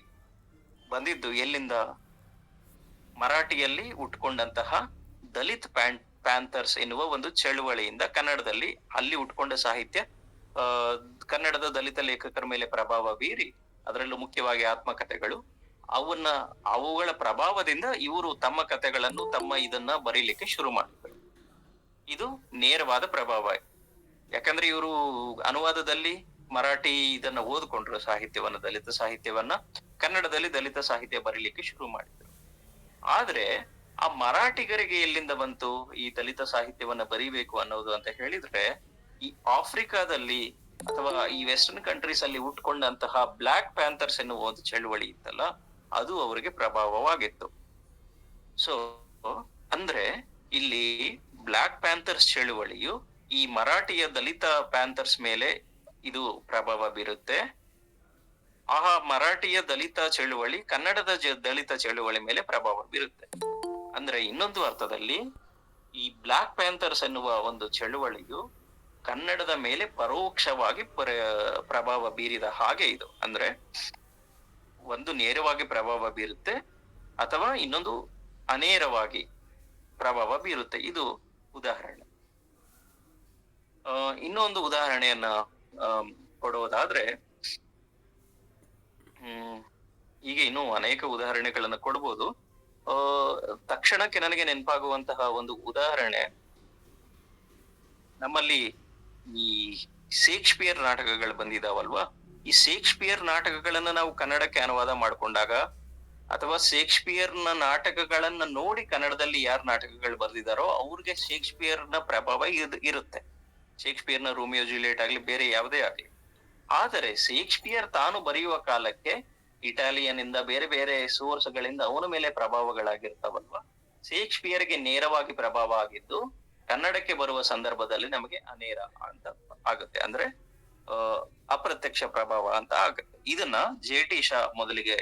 ಬಂದಿದ್ದು ಎಲ್ಲಿಂದ? ಮರಾಠಿಯಲ್ಲಿ ಉಟ್ಕೊಂಡಂತಹ ದಲಿತ್ ಪ್ಯಾಂಥರ್ಸ್ ಎನ್ನುವ ಒಂದು ಚಳುವಳಿಯಿಂದ ಕನ್ನಡದಲ್ಲಿ ಅಲ್ಲಿ ಉಟ್ಕೊಂಡ ಸಾಹಿತ್ಯ ಕನ್ನಡದ ದಲಿತ ಲೇಖಕರ ಮೇಲೆ ಪ್ರಭಾವ ಬೀರಿ, ಅದರಲ್ಲೂ ಮುಖ್ಯವಾಗಿ ಆತ್ಮಕಥೆಗಳು, ಅವುಗಳ ಪ್ರಭಾವದಿಂದ ಇವರು ತಮ್ಮ ಕಥೆಗಳನ್ನು ಇದನ್ನ ಬರೀಲಿಕ್ಕೆ ಶುರು ಮಾಡಿದ್ರು. ಇದು ನೇರವಾದ ಪ್ರಭಾವ. ಯಾಕಂದ್ರೆ ಇವರು ಅನುವಾದದಲ್ಲಿ ಮರಾಠಿ ಇದನ್ನ ಓದ್ಕೊಂಡ್ರು, ಸಾಹಿತ್ಯವನ್ನ, ದಲಿತ ಸಾಹಿತ್ಯವನ್ನ, ಕನ್ನಡದಲ್ಲಿ ದಲಿತ ಸಾಹಿತ್ಯ ಬರೀಲಿಕ್ಕೆ ಶುರು ಮಾಡಿದ್ರು. ಆದ್ರೆ ಆ ಮರಾಠಿಗರಿಗೆ ಎಲ್ಲಿಂದ ಬಂತು ಈ ದಲಿತ ಸಾಹಿತ್ಯವನ್ನ ಬರೀಬೇಕು ಅನ್ನೋದು ಅಂತ ಹೇಳಿದ್ರೆ, ಈ ಆಫ್ರಿಕಾದಲ್ಲಿ ಅಥವಾ ಈ ವೆಸ್ಟರ್ನ್ ಕಂಟ್ರೀಸ್ ಅಲ್ಲಿ ಉಟ್ಕೊಂಡಂತಹ ಬ್ಲಾಕ್ ಪ್ಯಾಂಥರ್ಸ್ ಎನ್ನುವ ಒಂದು ಚಳುವಳಿ ಇತ್ತಲ್ಲ, ಅದು ಅವರಿಗೆ ಪ್ರಭಾವವಾಗಿತ್ತು. ಸೊ ಅಂದ್ರೆ ಇಲ್ಲಿ ಬ್ಲಾಕ್ ಪ್ಯಾಂಥರ್ಸ್ ಚಳುವಳಿಯು ಈ ಮರಾಠಿಯ ದಲಿತ ಪ್ಯಾಂಥರ್ಸ್ ಮೇಲೆ ಇದು ಪ್ರಭಾವ ಬೀರುತ್ತೆ. ಆ ಮರಾಠಿಯ ದಲಿತ ಚಳುವಳಿ ಕನ್ನಡದ ದಲಿತ ಚಳುವಳಿ ಮೇಲೆ ಪ್ರಭಾವ ಬೀರುತ್ತೆ. ಅಂದ್ರೆ ಇನ್ನೊಂದು ಅರ್ಥದಲ್ಲಿ ಈ ಬ್ಲಾಕ್ ಪ್ಯಾಂಥರ್ಸ್ ಎನ್ನುವ ಒಂದು ಚಳುವಳಿಯು ಕನ್ನಡದ ಮೇಲೆ ಪರೋಕ್ಷವಾಗಿ ಪ್ರಭಾವ ಬೀರಿದ ಹಾಗೆ ಇದು. ಅಂದ್ರೆ ಒಂದು ನೇರವಾಗಿ ಪ್ರಭಾವ ಬೀರುತ್ತೆ ಅಥವಾ ಇನ್ನೊಂದು ಅನೇರವಾಗಿ ಪ್ರಭಾವ ಬೀರುತ್ತೆ. ಇದು ಉದಾಹರಣೆ. ಇನ್ನೊಂದು ಉದಾಹರಣೆಯನ್ನ ಕೊಡುವುದಾದ್ರೆ, ಈಗ ಇನ್ನೂ ಅನೇಕ ಉದಾಹರಣೆಗಳನ್ನ ಕೊಡ್ಬೋದು. ತಕ್ಷಣಕ್ಕೆ ನನಗೆ ನೆನಪಾಗುವಂತಹ ಒಂದು ಉದಾಹರಣೆ, ನಮ್ಮಲ್ಲಿ ಈ ಶೇಕ್ಸ್ಪಿಯರ್ ನಾಟಕಗಳು ಬಂದಿದಾವಲ್ವಾ, ಈ ಶೇಕ್ಸ್ಪಿಯರ್ ನಾಟಕಗಳನ್ನ ನಾವು ಕನ್ನಡಕ್ಕೆ ಅನುವಾದ ಮಾಡ್ಕೊಂಡಾಗ, ಅಥವಾ ಶೇಕ್ಸ್ಪಿಯರ್ನ ನಾಟಕಗಳನ್ನ ನೋಡಿ ಕನ್ನಡದಲ್ಲಿ ಯಾರು ನಾಟಕಗಳು ಬರ್ದಿದಾರೋ ಅವ್ರಿಗೆ ಶೇಕ್ಸ್ಪಿಯರ್ನ ಪ್ರಭಾವ ಇರುತ್ತೆ. ಶೇಕ್ಸ್ಪಿಯರ್ನ ರೋಮಿಯೋ ಜೂಲಿಯಟ್ ಆಗ್ಲಿ, ಬೇರೆ ಯಾವುದೇ ಆಗ್ಲಿ. ಆದರೆ ಶೇಕ್ಸ್ಪಿಯರ್ ತಾನು ಬರೆಯುವ ಕಾಲಕ್ಕೆ ಇಟಾಲಿಯನ್ ಇಂದ ಬೇರೆ ಬೇರೆ ಸೋರ್ಸ್ ಗಳಿಂದ ಅವನ ಮೇಲೆ ಪ್ರಭಾವಗಳಾಗಿರ್ತಾವಲ್ವಾ, ಶೇಕ್ಸ್ಪಿಯರ್ಗೆ ನೇರವಾಗಿ ಪ್ರಭಾವ ಆಗಿದ್ದು ಕನ್ನಡಕ್ಕೆ ಬರುವ ಸಂದರ್ಭದಲ್ಲಿ ನಮಗೆ ಅನೇರ ಅಂತ ಆಗುತ್ತೆ. ಅಂದ್ರೆ ಅಪ್ರತ್ಯಕ್ಷ ಪ್ರಭಾವ ಅಂತ ಆಗುತ್ತೆ. ಇದನ್ನ ಜೆ.ಟಿ. ಶಾ ಮೊದಲಿಗೆ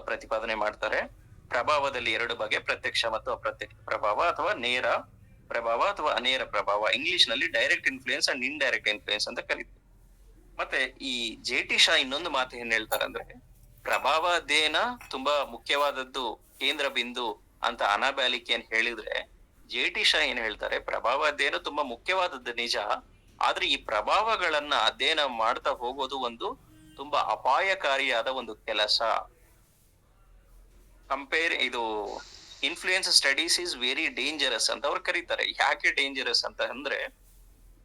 ಪ್ರತಿಪಾದನೆ ಮಾಡ್ತಾರೆ. ಪ್ರಭಾವದಲ್ಲಿ ಎರಡು ಬಗೆ, ಪ್ರತ್ಯಕ್ಷ ಮತ್ತು ಅಪ್ರತ್ಯಕ್ಷ ಪ್ರಭಾವ, ಅಥವಾ ನೇರ ಪ್ರಭಾವ ಅಥವಾ ಅನೇರ ಪ್ರಭಾವ. ಇಂಗ್ಲಿಷ್ ನಲ್ಲಿ direct influence and indirect influence ಅಂತ ಕರೀತಾರೆ. ಮತ್ತೆ ಈ ಜೆ.ಟಿ. ಶಾ ಇನ್ನೊಂದು ಮಾತು ಏನ್ ಹೇಳ್ತಾರೆ ಅಂದ್ರೆ, ಪ್ರಭಾವ ಅಧ್ಯಯನ ತುಂಬಾ ಮುಖ್ಯವಾದದ್ದು, ಕೇಂದ್ರ ಬಿಂದು ಅಂತ ಅನಾ ಬಾಲಿಕಿಯನ್ ಹೇಳಿದ್ರೆ, ಜೆ.ಟಿ. ಶಾ ಏನ್ ಹೇಳ್ತಾರೆ, ಪ್ರಭಾವ ಅಧ್ಯಯನ ತುಂಬಾ ಮುಖ್ಯವಾದದ್ದು ನಿಜ, ಆದ್ರೆ ಈ ಪ್ರಭಾವಗಳನ್ನ ಅಧ್ಯಯನ ಮಾಡ್ತಾ ಹೋಗೋದು ಒಂದು ತುಂಬಾ ಅಪಾಯಕಾರಿಯಾದ ಒಂದು ಕೆಲಸ. ಇದು influence studies is very dangerous ಅಂತ ಅವ್ರು ಕರೀತಾರೆ. ಯಾಕೆ ಡೇಂಜರಸ್ ಅಂತ ಅಂದ್ರೆ,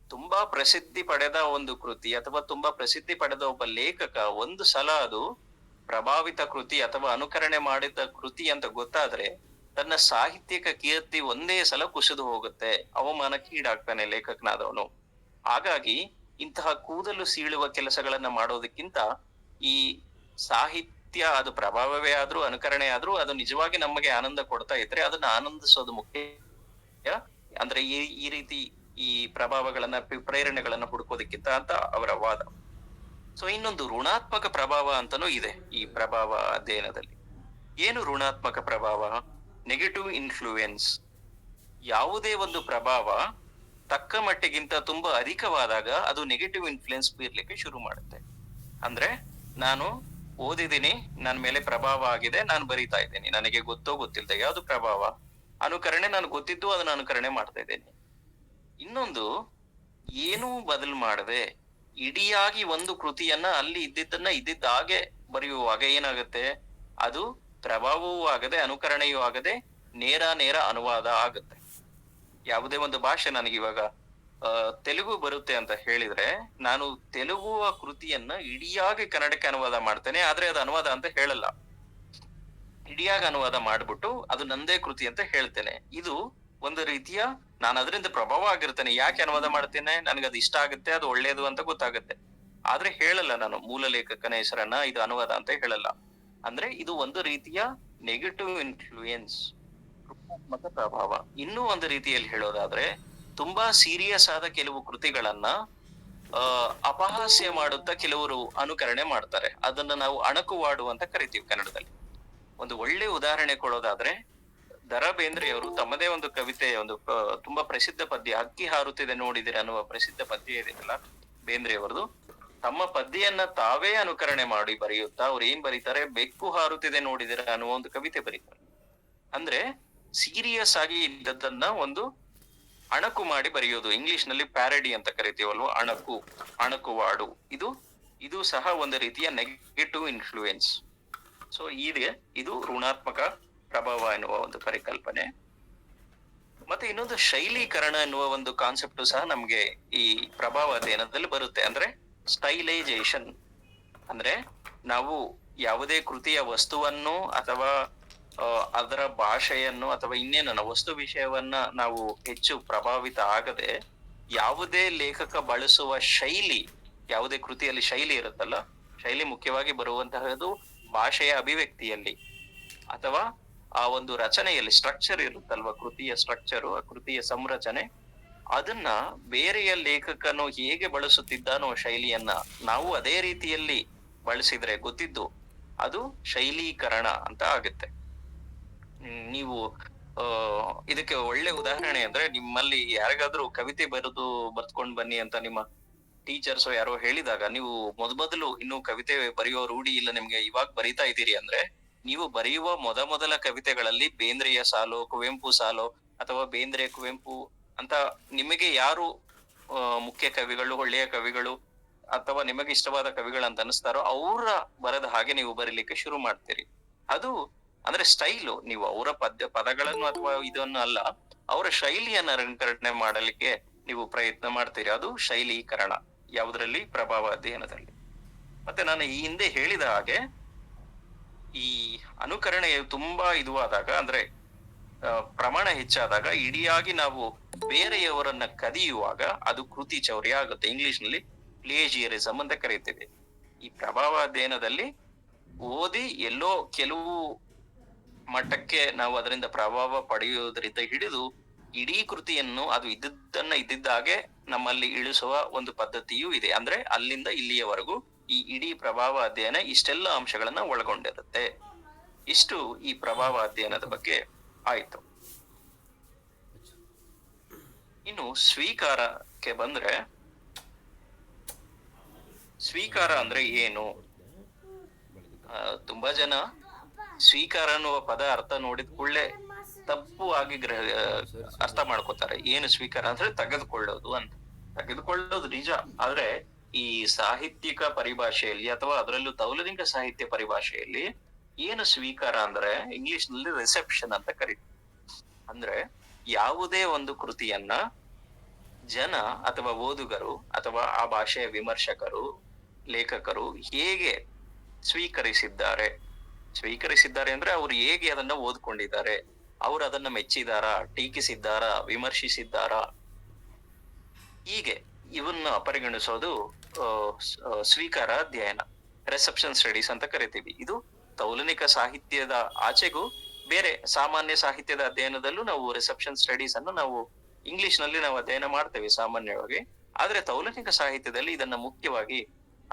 ತುಂಬಾ ಪ್ರಸಿದ್ಧಿ ಪಡೆದ ಒಂದು ಕೃತಿ ಅಥವಾ ತುಂಬಾ ಪ್ರಸಿದ್ಧಿ ಪಡೆದ ಒಬ್ಬ ಲೇಖಕ ಒಂದು ಸಲ ಅದು ಪ್ರಭಾವಿತ ಕೃತಿ ಅಥವಾ ಅನುಕರಣೆ ಮಾಡಿದ ಕೃತಿ ಅಂತ ಗೊತ್ತಾದ್ರೆ ತನ್ನ ಸಾಹಿತ್ಯಿಕ ಕೀರ್ತಿ ಒಂದೇ ಸಲ ಕುಸಿದು ಹೋಗುತ್ತೆ, ಅವಮಾನಕ್ಕೆ ಈಡಾಗ್ತಾನೆ ಲೇಖಕನಾದವನು. ಹಾಗಾಗಿ ಇಂತಹ ಕೂದಲು ಸೀಳುವ ಕೆಲಸಗಳನ್ನ ಮಾಡೋದಕ್ಕಿಂತ ಈ ಸಾಹಿತ್ಯ ಅದು ಪ್ರಭಾವವೇ ಆದ್ರೂ ಅನುಕರಣೆ ಆದ್ರೂ ಅದು ನಿಜವಾಗಿ ನಮಗೆ ಆನಂದ ಕೊಡ್ತಾ ಇದ್ರೆ ಅದನ್ನ ಆನಂದಿಸೋದು ಮುಖ್ಯ. ಅಂದ್ರೆ ಈ ರೀತಿ ಈ ಪ್ರಭಾವಗಳನ್ನ ಪ್ರೇರಣೆಗಳನ್ನ ಹುಡುಕೋದಕ್ಕಿಂತ ಅಂತ ಅವರ ವಾದ. ಸೊ ಇನ್ನೊಂದು ಋಣಾತ್ಮಕ ಪ್ರಭಾವ ಅಂತಾನೂ ಇದೆ ಈ ಪ್ರಭಾವ ಅಧ್ಯಯನದಲ್ಲಿ. ಏನು ಋಣಾತ್ಮಕ ಪ್ರಭಾವ? Negative influence. ಯಾವುದೇ ಒಂದು ಪ್ರಭಾವ ತಕ್ಕ ಮಟ್ಟಿಗಿಂತ ತುಂಬಾ ಅಧಿಕವಾದಾಗ ಅದು ನೆಗೆಟಿವ್ ಇನ್ಫ್ಲೂಯೆನ್ಸ್ ಬೀರ್ಲಿಕ್ಕೆ ಶುರು ಮಾಡುತ್ತೆ. ಅಂದ್ರೆ ನಾನು ಓದಿದ್ದೀನಿ, ನನ್ನ ಮೇಲೆ ಪ್ರಭಾವ ಆಗಿದೆ, ನಾನು ಬರೀತಾ ಇದ್ದೇನೆ, ನನಗೆ ಗೊತ್ತೋ ಗೊತ್ತಿಲ್ಲದೆ ಯಾವ್ದು ಪ್ರಭಾವ. ಅನುಕರಣೆ, ನಾನು ಗೊತ್ತಿದ್ದು ಅದನ್ನ ಅನುಕರಣೆ ಮಾಡ್ತಾ ಇದ್ದೇನೆ. ಇನ್ನೊಂದು, ಏನೂ ಬದಲು ಮಾಡದೆ ಇಡಿಯಾಗಿ ಒಂದು ಕೃತಿಯನ್ನ ಅಲ್ಲಿ ಇದ್ದಿದ್ದನ್ನ ಇದ್ದಿದ್ದ ಹಾಗೆ ಬರೆಯುವಾಗ ಏನಾಗುತ್ತೆ, ಅದು ಪ್ರಭಾವವೂ ಆಗದೆ ಅನುಕರಣೆಯೂ ಆಗದೆ ನೇರ ಅನುವಾದ ಆಗುತ್ತೆ. ಯಾವುದೇ ಒಂದು ಭಾಷೆ ನನಗೆ ಇವಾಗ ತೆಲುಗು ಬರುತ್ತೆ ಅಂತ ಹೇಳಿದ್ರೆ ನಾನು ತೆಲುಗು ಕೃತಿಯನ್ನ ಇಡಿಯಾಗಿ ಕನ್ನಡಕ್ಕೆ ಅನುವಾದ ಮಾಡ್ತೇನೆ, ಆದ್ರೆ ಅದು ಅನುವಾದ ಅಂತ ಹೇಳಲ್ಲ. ಇಡಿಯಾಗಿ ಅನುವಾದ ಮಾಡ್ಬಿಟ್ಟು ಅದು ನಂದೇ ಕೃತಿ ಅಂತ ಹೇಳ್ತೇನೆ. ಇದು ಒಂದು ರೀತಿಯ ನಾನು ಅದರಿಂದ ಪ್ರಭಾವ ಆಗಿರ್ತೇನೆ. ಯಾಕೆ ಅನುವಾದ ಮಾಡ್ತೇನೆ? ನನಗೆ ಅದು ಇಷ್ಟ ಆಗುತ್ತೆ, ಅದು ಒಳ್ಳೇದು ಅಂತ ಗೊತ್ತಾಗುತ್ತೆ, ಆದ್ರೆ ಹೇಳಲ್ಲ ನಾನು ಮೂಲ ಲೇಖಕನ ಹೆಸರನ್ನ ಇದು ಅನುವಾದ ಅಂತ ಹೇಳಲ್ಲ. ಅಂದ್ರೆ ಇದು ಒಂದು ರೀತಿಯ ನೆಗೆಟಿವ್ ಇನ್ಫ್ಲೂಯೆನ್ಸ್, ಋಣಾತ್ಮಕ ಪ್ರಭಾವ. ಇನ್ನೂ ಒಂದು ರೀತಿಯಲ್ಲಿ ಹೇಳೋದಾದ್ರೆ, ತುಂಬಾ ಸೀರಿಯಸ್ ಆದ ಕೆಲವು ಕೃತಿಗಳನ್ನ ಅಪಹಾಸ್ಯ ಮಾಡುತ್ತಾ ಕೆಲವರು ಅನುಕರಣೆ ಮಾಡ್ತಾರೆ. ಅದನ್ನ ನಾವು ಅಣಕುವಾಡು ಅಂತ ಕರಿತೀವಿ ಕನ್ನಡದಲ್ಲಿ. ಒಂದು ಒಳ್ಳೆ ಉದಾಹರಣೆ ಕೊಡೋದಾದ್ರೆ, ದ.ರಾ. ಬೇಂದ್ರೆಯವರು ತಮ್ಮದೇ ಒಂದು ಕವಿತೆ, ಒಂದು ತುಂಬಾ ಪ್ರಸಿದ್ಧ ಪದ್ಯ, ಹಕ್ಕಿ ಹಾರುತ್ತಿದೆ ನೋಡಿದಿರ ಅನ್ನುವ ಪ್ರಸಿದ್ಧ ಪದ್ಯ ಇದೆಯಲ್ಲ ಬೇಂದ್ರೆಯವರದು. ತಮ್ಮ ಪದ್ಯನ್ನ ತಾವೇ ಅನುಕರಣೆ ಮಾಡಿ ಬರೆಯುತ್ತಾ ಅವ್ರು ಏನ್ ಬರೀತಾರೆ, ಬೆಕ್ಕು ಹಾರುತ್ತಿದೆ ನೋಡಿದಿರ ಅನ್ನುವ ಒಂದು ಕವಿತೆ ಬರೀತಾರೆ. ಅಂದ್ರೆ ಸೀರಿಯಸ್ ಆಗಿ ಇದ್ದದ್ದನ್ನ ಒಂದು ಅಣಕು ಮಾಡಿ ಬರೆಯೋದು. ಇಂಗ್ಲಿಷ್ ನಲ್ಲಿ ಪ್ಯಾರಡಿ ಅಂತ ಕರಿತೀವಲ್ವ, ಅಣಕುವಾಡು. ಇದು ಸಹ ಒಂದು ರೀತಿಯ ನೆಗೆಟಿವ್ ಇನ್ಫ್ಲೂಯೆನ್ಸ್. ಸೊ ಇದು ಋಣಾತ್ಮಕ ಪ್ರಭಾವ ಎನ್ನುವ ಒಂದು ಪರಿಕಲ್ಪನೆ. ಮತ್ತೆ ಇನ್ನೊಂದು ಶೈಲೀಕರಣ ಎನ್ನುವ ಒಂದು ಕಾನ್ಸೆಪ್ಟ್ ಸಹ ನಮ್ಗೆ ಈ ಪ್ರಭಾವ ಅಧ್ಯಯನದಲ್ಲಿ ಬರುತ್ತೆ. ಅಂದ್ರೆ ಸ್ಟೈಲೈಸೇಷನ್. ಅಂದ್ರೆ ನಾವು ಯಾವುದೇ ಕೃತಿಯ ವಸ್ತುವನ್ನು ಅಥವಾ ಅದರ ಭಾಷೆಯನ್ನು ಅಥವಾ ಇನ್ನೇನನ್ನ ವಸ್ತು ವಿಷಯವನ್ನ ನಾವು ಹೆಚ್ಚು ಪ್ರಭಾವಿತ ಆಗದೆ ಯಾವುದೇ ಲೇಖಕ ಬಳಸುವ ಶೈಲಿ, ಯಾವುದೇ ಕೃತಿಯಲ್ಲಿ ಶೈಲಿ ಇರುತ್ತಲ್ಲ, ಶೈಲಿ ಮುಖ್ಯವಾಗಿ ಬರುವಂತಹದ್ದು ಭಾಷೆಯ ಅಭಿವ್ಯಕ್ತಿಯಲ್ಲಿ ಅಥವಾ ಆ ಒಂದು ರಚನೆಯಲ್ಲಿ. ಸ್ಟ್ರಕ್ಚರ್ ಇರುತ್ತಲ್ವ, ಕೃತಿಯ ಸ್ಟ್ರಕ್ಚರು, ಕೃತಿಯ ಸಂರಚನೆ, ಅದನ್ನ ಬೇರೆಯ ಲೇಖಕನು ಹೇಗೆ ಬಳಸುತ್ತಿದ್ದಾನೋ ಶೈಲಿಯನ್ನ ನಾವು ಅದೇ ರೀತಿಯಲ್ಲಿ ಬಳಸಿದ್ರೆ ಗೊತ್ತಿದ್ದು ಅದು ಶೈಲೀಕರಣ ಅಂತ ಆಗುತ್ತೆ. ನೀವು ಇದಕ್ಕೆ ಒಳ್ಳೆ ಉದಾಹರಣೆ ಅಂದ್ರೆ, ನಿಮ್ಮಲ್ಲಿ ಯಾರಿಗಾದ್ರೂ ಕವಿತೆ ಬರ್ತ್ಕೊಂಡ್ ಬನ್ನಿ ಅಂತ ನಿಮ್ಮ ಟೀಚರ್ಸ್ ಯಾರೋ ಹೇಳಿದಾಗ ನೀವು ಮೊದಲು ಇನ್ನು ಕವಿತೆ ಬರೆಯೋ ರೂಢಿ ಇಲ್ಲ ನಿಮ್ಗೆ, ಇವಾಗ ಬರಿತಾ ಇದ್ದೀರಿ ಅಂದ್ರೆ, ನೀವು ಬರೆಯುವ ಮೊದಲ ಕವಿತೆಗಳಲ್ಲಿ ಬೇಂದ್ರೆಯ ಸಾಲು, ಕುವೆಂಪು ಸಾಲು ಅಥವಾ ಬೇಂದ್ರೆ ಕುವೆಂಪು ಅಂತ ನಿಮಗೆ ಯಾರು ಮುಖ್ಯ ಕವಿಗಳು, ಒಳ್ಳೆಯ ಕವಿಗಳು ಅಥವಾ ನಿಮಗೆ ಇಷ್ಟವಾದ ಕವಿಗಳು ಅಂತ ಅನಿಸ್ತಾರೋ ಅವರ ಬರದ ಹಾಗೆ ನೀವು ಬರೀಲಿಕ್ಕೆ ಶುರು ಮಾಡ್ತೀರಿ. ಅದು ಅಂದ್ರೆ ಸ್ಟೈಲು. ನೀವು ಅವರ ಪದಗಳನ್ನು ಅಥವಾ ಇದನ್ನು ಅಲ್ಲ, ಅವರ ಶೈಲಿಯನ್ನ ಅಲಂಕರಣೆ ಮಾಡಲಿಕ್ಕೆ ನೀವು ಪ್ರಯತ್ನ ಮಾಡ್ತೀರಿ. ಅದು ಶೈಲೀಕರಣ. ಯಾವುದರಲ್ಲಿ? ಪ್ರಭಾವ ಅಧ್ಯಯನದಲ್ಲಿ. ಮತ್ತೆ ನಾನು ಈ ಹಿಂದೆ ಹೇಳಿದ ಹಾಗೆ ಈ ಅನುಕರಣೆ ತುಂಬಾ ಆದಾಗ, ಅಂದ್ರೆ ಪ್ರಮಾಣ ಹೆಚ್ಚಾದಾಗ, ಇಡಿಯಾಗಿ ನಾವು ಬೇರೆಯವರನ್ನ ಕದಿಯುವಾಗ ಅದು ಕೃತಿ ಚೌರ್ಯ ಆಗುತ್ತೆ. ಇಂಗ್ಲಿಷ್ ನಲ್ಲಿ ಪ್ಲೇಜಿಯರಿಸಂ ಅಂತ ಕರೀತೀವಿ. ಈ ಪ್ರಭಾವ ಅಧ್ಯಯನದಲ್ಲಿ ಓದಿ ಎಲ್ಲೋ ಕೆಲವು ಮಟ್ಟಕ್ಕೆ ನಾವು ಅದರಿಂದ ಪ್ರಭಾವ ಪಡೆಯುವುದರಿಂದ ಹಿಡಿದು ಇಡೀ ಕೃತಿಯನ್ನು ಅದು ಇದ್ದಿದ್ದಾಗೆ ನಮ್ಮಲ್ಲಿ ಇಳಿಸುವ ಒಂದು ಪದ್ಧತಿಯೂ ಇದೆ. ಅಂದ್ರೆ ಅಲ್ಲಿಂದ ಇಲ್ಲಿಯವರೆಗೂ ಈ ಇಡೀ ಪ್ರಭಾವ ಅಧ್ಯಯನ ಇಷ್ಟೆಲ್ಲ ಅಂಶಗಳನ್ನ ಒಳಗೊಂಡಿರುತ್ತೆ. ಇಷ್ಟು ಈ ಪ್ರಭಾವ ಅಧ್ಯಯನದ ಬಗ್ಗೆ ಆಯ್ತು. ಇನ್ನು ಸ್ವೀಕಾರಕ್ಕೆ ಬಂದ್ರೆ, ಸ್ವೀಕಾರ ಅಂದ್ರೆ ಏನು? ತುಂಬಾ ಜನ ಸ್ವೀಕಾರ ಅನ್ನುವ ಪದ ಅರ್ಥ ನೋಡಿದ ಕೂಡಲೇ ತಪ್ಪು ಆಗಿ ಅರ್ಥ ಮಾಡ್ಕೋತಾರೆ. ಏನು ಸ್ವೀಕಾರ ಅಂದ್ರೆ ತೆಗೆದುಕೊಳ್ಳೋದು ಅಂತ. ತೆಗೆದುಕೊಳ್ಳೋದು ನಿಜ, ಆದ್ರೆ ಈ ಸಾಹಿತ್ಯಿಕ ಪರಿಭಾಷೆಯಲ್ಲಿ ಅಥವಾ ಅದರಲ್ಲೂ ತೌಲನಿಕ ಸಾಹಿತ್ಯ ಪರಿಭಾಷೆಯಲ್ಲಿ ಏನು ಸ್ವೀಕಾರ ಅಂದ್ರೆ ಇಂಗ್ಲಿಷ್ ನಲ್ಲಿ ರಿಸೆಪ್ಷನ್ ಅಂತ ಕರೀತೀವಿ. ಅಂದ್ರೆ ಯಾವುದೇ ಒಂದು ಕೃತಿಯನ್ನ ಜನ ಅಥವಾ ಓದುಗರು ಅಥವಾ ಆ ಭಾಷೆಯ ವಿಮರ್ಶಕರು, ಲೇಖಕರು ಹೇಗೆ ಸ್ವೀಕರಿಸಿದ್ದಾರೆ ಸ್ವೀಕರಿಸಿದ್ದಾರೆ ಅಂದ್ರೆ ಅವ್ರು ಹೇಗೆ ಅದನ್ನ ಓದ್ಕೊಂಡಿದ್ದಾರೆ, ಅವ್ರು ಅದನ್ನ ಮೆಚ್ಚಿದಾರಾ, ಟೀಕಿಸಿದ್ದಾರಾ, ವಿಮರ್ಶಿಸಿದ್ದಾರಾ, ಹೀಗೆ ಇವನ್ನ ಪರಿಗಣಿಸೋದು ಸ್ವೀಕಾರ ಅಧ್ಯಯನ, ರಿಸೆಪ್ಷನ್ ಸ್ಟಡೀಸ್ ಅಂತ ಕರಿತೀವಿ. ಇದು ತೌಲನಿಕ ಸಾಹಿತ್ಯದ ಆಚೆಗೂ ಬೇರೆ ಸಾಮಾನ್ಯ ಸಾಹಿತ್ಯದ ಅಧ್ಯಯನದಲ್ಲೂ ನಾವು ರಿಸೆಪ್ಷನ್ ಸ್ಟಡೀಸ್ ಅನ್ನು ನಾವು ಇಂಗ್ಲಿಷ್ ನಲ್ಲಿ ನಾವು ಅಧ್ಯಯನ ಮಾಡ್ತೇವೆ ಸಾಮಾನ್ಯವಾಗಿ. ಆದ್ರೆ ತೌಲನಿಕ ಸಾಹಿತ್ಯದಲ್ಲಿ ಇದನ್ನ ಮುಖ್ಯವಾಗಿ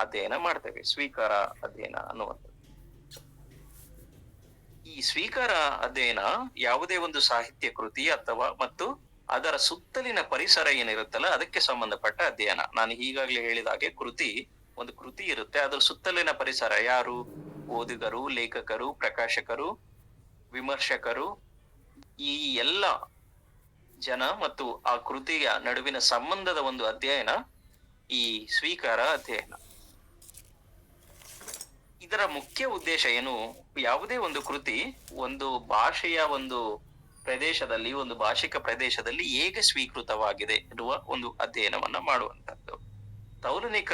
ಅಧ್ಯಯನ ಮಾಡ್ತೇವೆ, ಸ್ವೀಕಾರ ಅಧ್ಯಯನ ಅನ್ನುವಂಥದ್ದು. ಈ ಸ್ವೀಕಾರ ಅಧ್ಯಯನ ಯಾವುದೇ ಒಂದು ಸಾಹಿತ್ಯ ಕೃತಿ ಅಥವಾ ಮತ್ತು ಅದರ ಸುತ್ತಲಿನ ಪರಿಸರ ಏನಿರುತ್ತಲ್ಲ ಅದಕ್ಕೆ ಸಂಬಂಧಪಟ್ಟ ಅಧ್ಯಯನ. ನಾನು ಈಗಾಗ್ಲೇ ಹೇಳಿದ ಹಾಗೆ ಒಂದು ಕೃತಿ ಇರುತ್ತೆ, ಅದ್ರ ಸುತ್ತಲಿನ ಪರಿಸರ ಯಾರು? ಓದುಗರು, ಲೇಖಕರು, ಪ್ರಕಾಶಕರು, ವಿಮರ್ಶಕರು, ಈ ಎಲ್ಲ ಜನ ಮತ್ತು ಆ ಕೃತಿಯ ನಡುವಿನ ಸಂಬಂಧದ ಒಂದು ಅಧ್ಯಯನ ಈ ಸ್ವೀಕಾರ ಅಧ್ಯಯನ. ಇದರ ಮುಖ್ಯ ಉದ್ದೇಶ ಏನು? ಯಾವುದೇ ಒಂದು ಕೃತಿ ಒಂದು ಭಾಷೆಯ ಒಂದು ಪ್ರದೇಶದಲ್ಲಿ, ಒಂದು ಭಾಷಿಕ ಪ್ರದೇಶದಲ್ಲಿ ಹೇಗೆ ಸ್ವೀಕೃತವಾಗಿದೆ ಎನ್ನುವ ಒಂದು ಅಧ್ಯಯನವನ್ನ ಮಾಡುವಂತದ್ದು. ತೌಲನಿಕ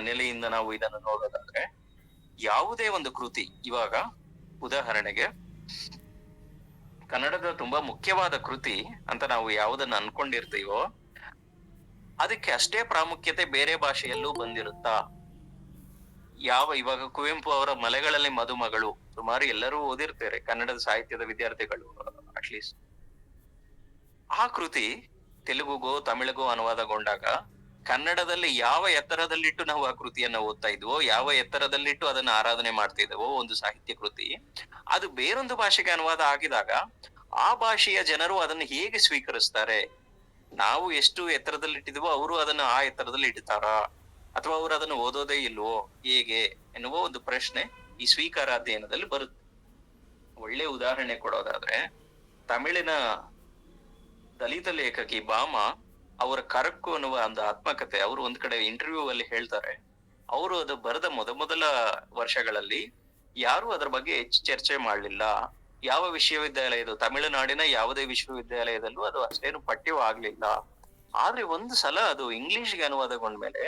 ನೆಲೆಯಿಂದ ನಾವು ಇದನ್ನು ನೋಡೋದಾದ್ರೆ, ಯಾವುದೇ ಒಂದು ಕೃತಿ, ಇವಾಗ ಉದಾಹರಣೆಗೆ ಕನ್ನಡದ ತುಂಬಾ ಮುಖ್ಯವಾದ ಕೃತಿ ಅಂತ ನಾವು ಯಾವುದನ್ನ ಅನ್ಕೊಂಡಿರ್ತೀವೋ ಅದಕ್ಕೆ ಅಷ್ಟೇ ಪ್ರಾಮುಖ್ಯತೆ ಬೇರೆ ಭಾಷೆಯಲ್ಲೂ ಬಂದಿರುತ್ತಾ? ಇವಾಗ ಕುವೆಂಪು ಅವರ ಮಲೆಗಳಲ್ಲಿ ಮದುಮಗಳು ಸುಮಾರು ಎಲ್ಲರೂ ಓದಿರ್ತಾರೆ, ಕನ್ನಡದ ಸಾಹಿತ್ಯದ ವಿದ್ಯಾರ್ಥಿಗಳು ಅಟ್ಲೀಸ್ಟ್. ಆ ಕೃತಿ ತೆಲುಗುಗೋ ತಮಿಳಿಗೋ ಅನುವಾದಗೊಂಡಾಗ ಕನ್ನಡದಲ್ಲಿ ಯಾವ ಎತ್ತರದಲ್ಲಿಟ್ಟು ನಾವು ಆ ಕೃತಿಯನ್ನ ಓದ್ತಾ ಇದ್ವೋ, ಯಾವ ಎತ್ತರದಲ್ಲಿಟ್ಟು ಅದನ್ನ ಆರಾಧನೆ ಮಾಡ್ತಾ ಇದ್ದೇವೋ ಒಂದು ಸಾಹಿತ್ಯ ಕೃತಿ, ಅದು ಬೇರೊಂದು ಭಾಷೆಗೆ ಅನುವಾದ ಆಗಿದಾಗ ಆ ಭಾಷೆಯ ಜನರು ಅದನ್ನು ಹೇಗೆ ಸ್ವೀಕರಿಸ್ತಾರೆ? ನಾವು ಎಷ್ಟು ಎತ್ತರದಲ್ಲಿಟ್ಟಿದ್ವೋ ಅವರು ಅದನ್ನ ಆ ಎತ್ತರದಲ್ಲಿ ಇಡ್ತಾರಾ, ಅಥವಾ ಅವರು ಅದನ್ನು ಓದೋದೇ ಇಲ್ವೋ, ಹೇಗೆ ಎನ್ನುವ ಒಂದು ಪ್ರಶ್ನೆ ಈ ಸ್ವೀಕಾರ ಅಧ್ಯಯನದಲ್ಲಿ ಬರುತ್ತೆ. ಒಳ್ಳೆ ಉದಾಹರಣೆ ಕೊಡೋದಾದ್ರೆ, ತಮಿಳಿನ ದಲಿತ ಲೇಖಕಿ ಬಾಮ ಅವರ ಕರಕ್ಕು ಅನ್ನುವ ಒಂದು ಆತ್ಮಕಥೆ, ಅವರು ಒಂದ್ ಕಡೆ ಇಂಟರ್ವ್ಯೂ ಅಲ್ಲಿ ಹೇಳ್ತಾರೆ, ಅವರು ಅದು ಬರೆದ ಮೊದಲ ವರ್ಷಗಳಲ್ಲಿ ಯಾರು ಅದರ ಬಗ್ಗೆ ಹೆಚ್ಚು ಚರ್ಚೆ ಮಾಡ್ಲಿಲ್ಲ. ಯಾವ ವಿಶ್ವವಿದ್ಯಾಲಯದ, ತಮಿಳುನಾಡಿನ ಯಾವುದೇ ವಿಶ್ವವಿದ್ಯಾಲಯದಲ್ಲೂ ಅದು ಅಷ್ಟೇನು ಪಠ್ಯವೂ ಆಗ್ಲಿಲ್ಲ. ಆದ್ರೆ ಒಂದು ಸಲ ಅದು ಇಂಗ್ಲಿಷ್ಗೆ ಅನುವಾದಗೊಂಡ್ಮೇಲೆ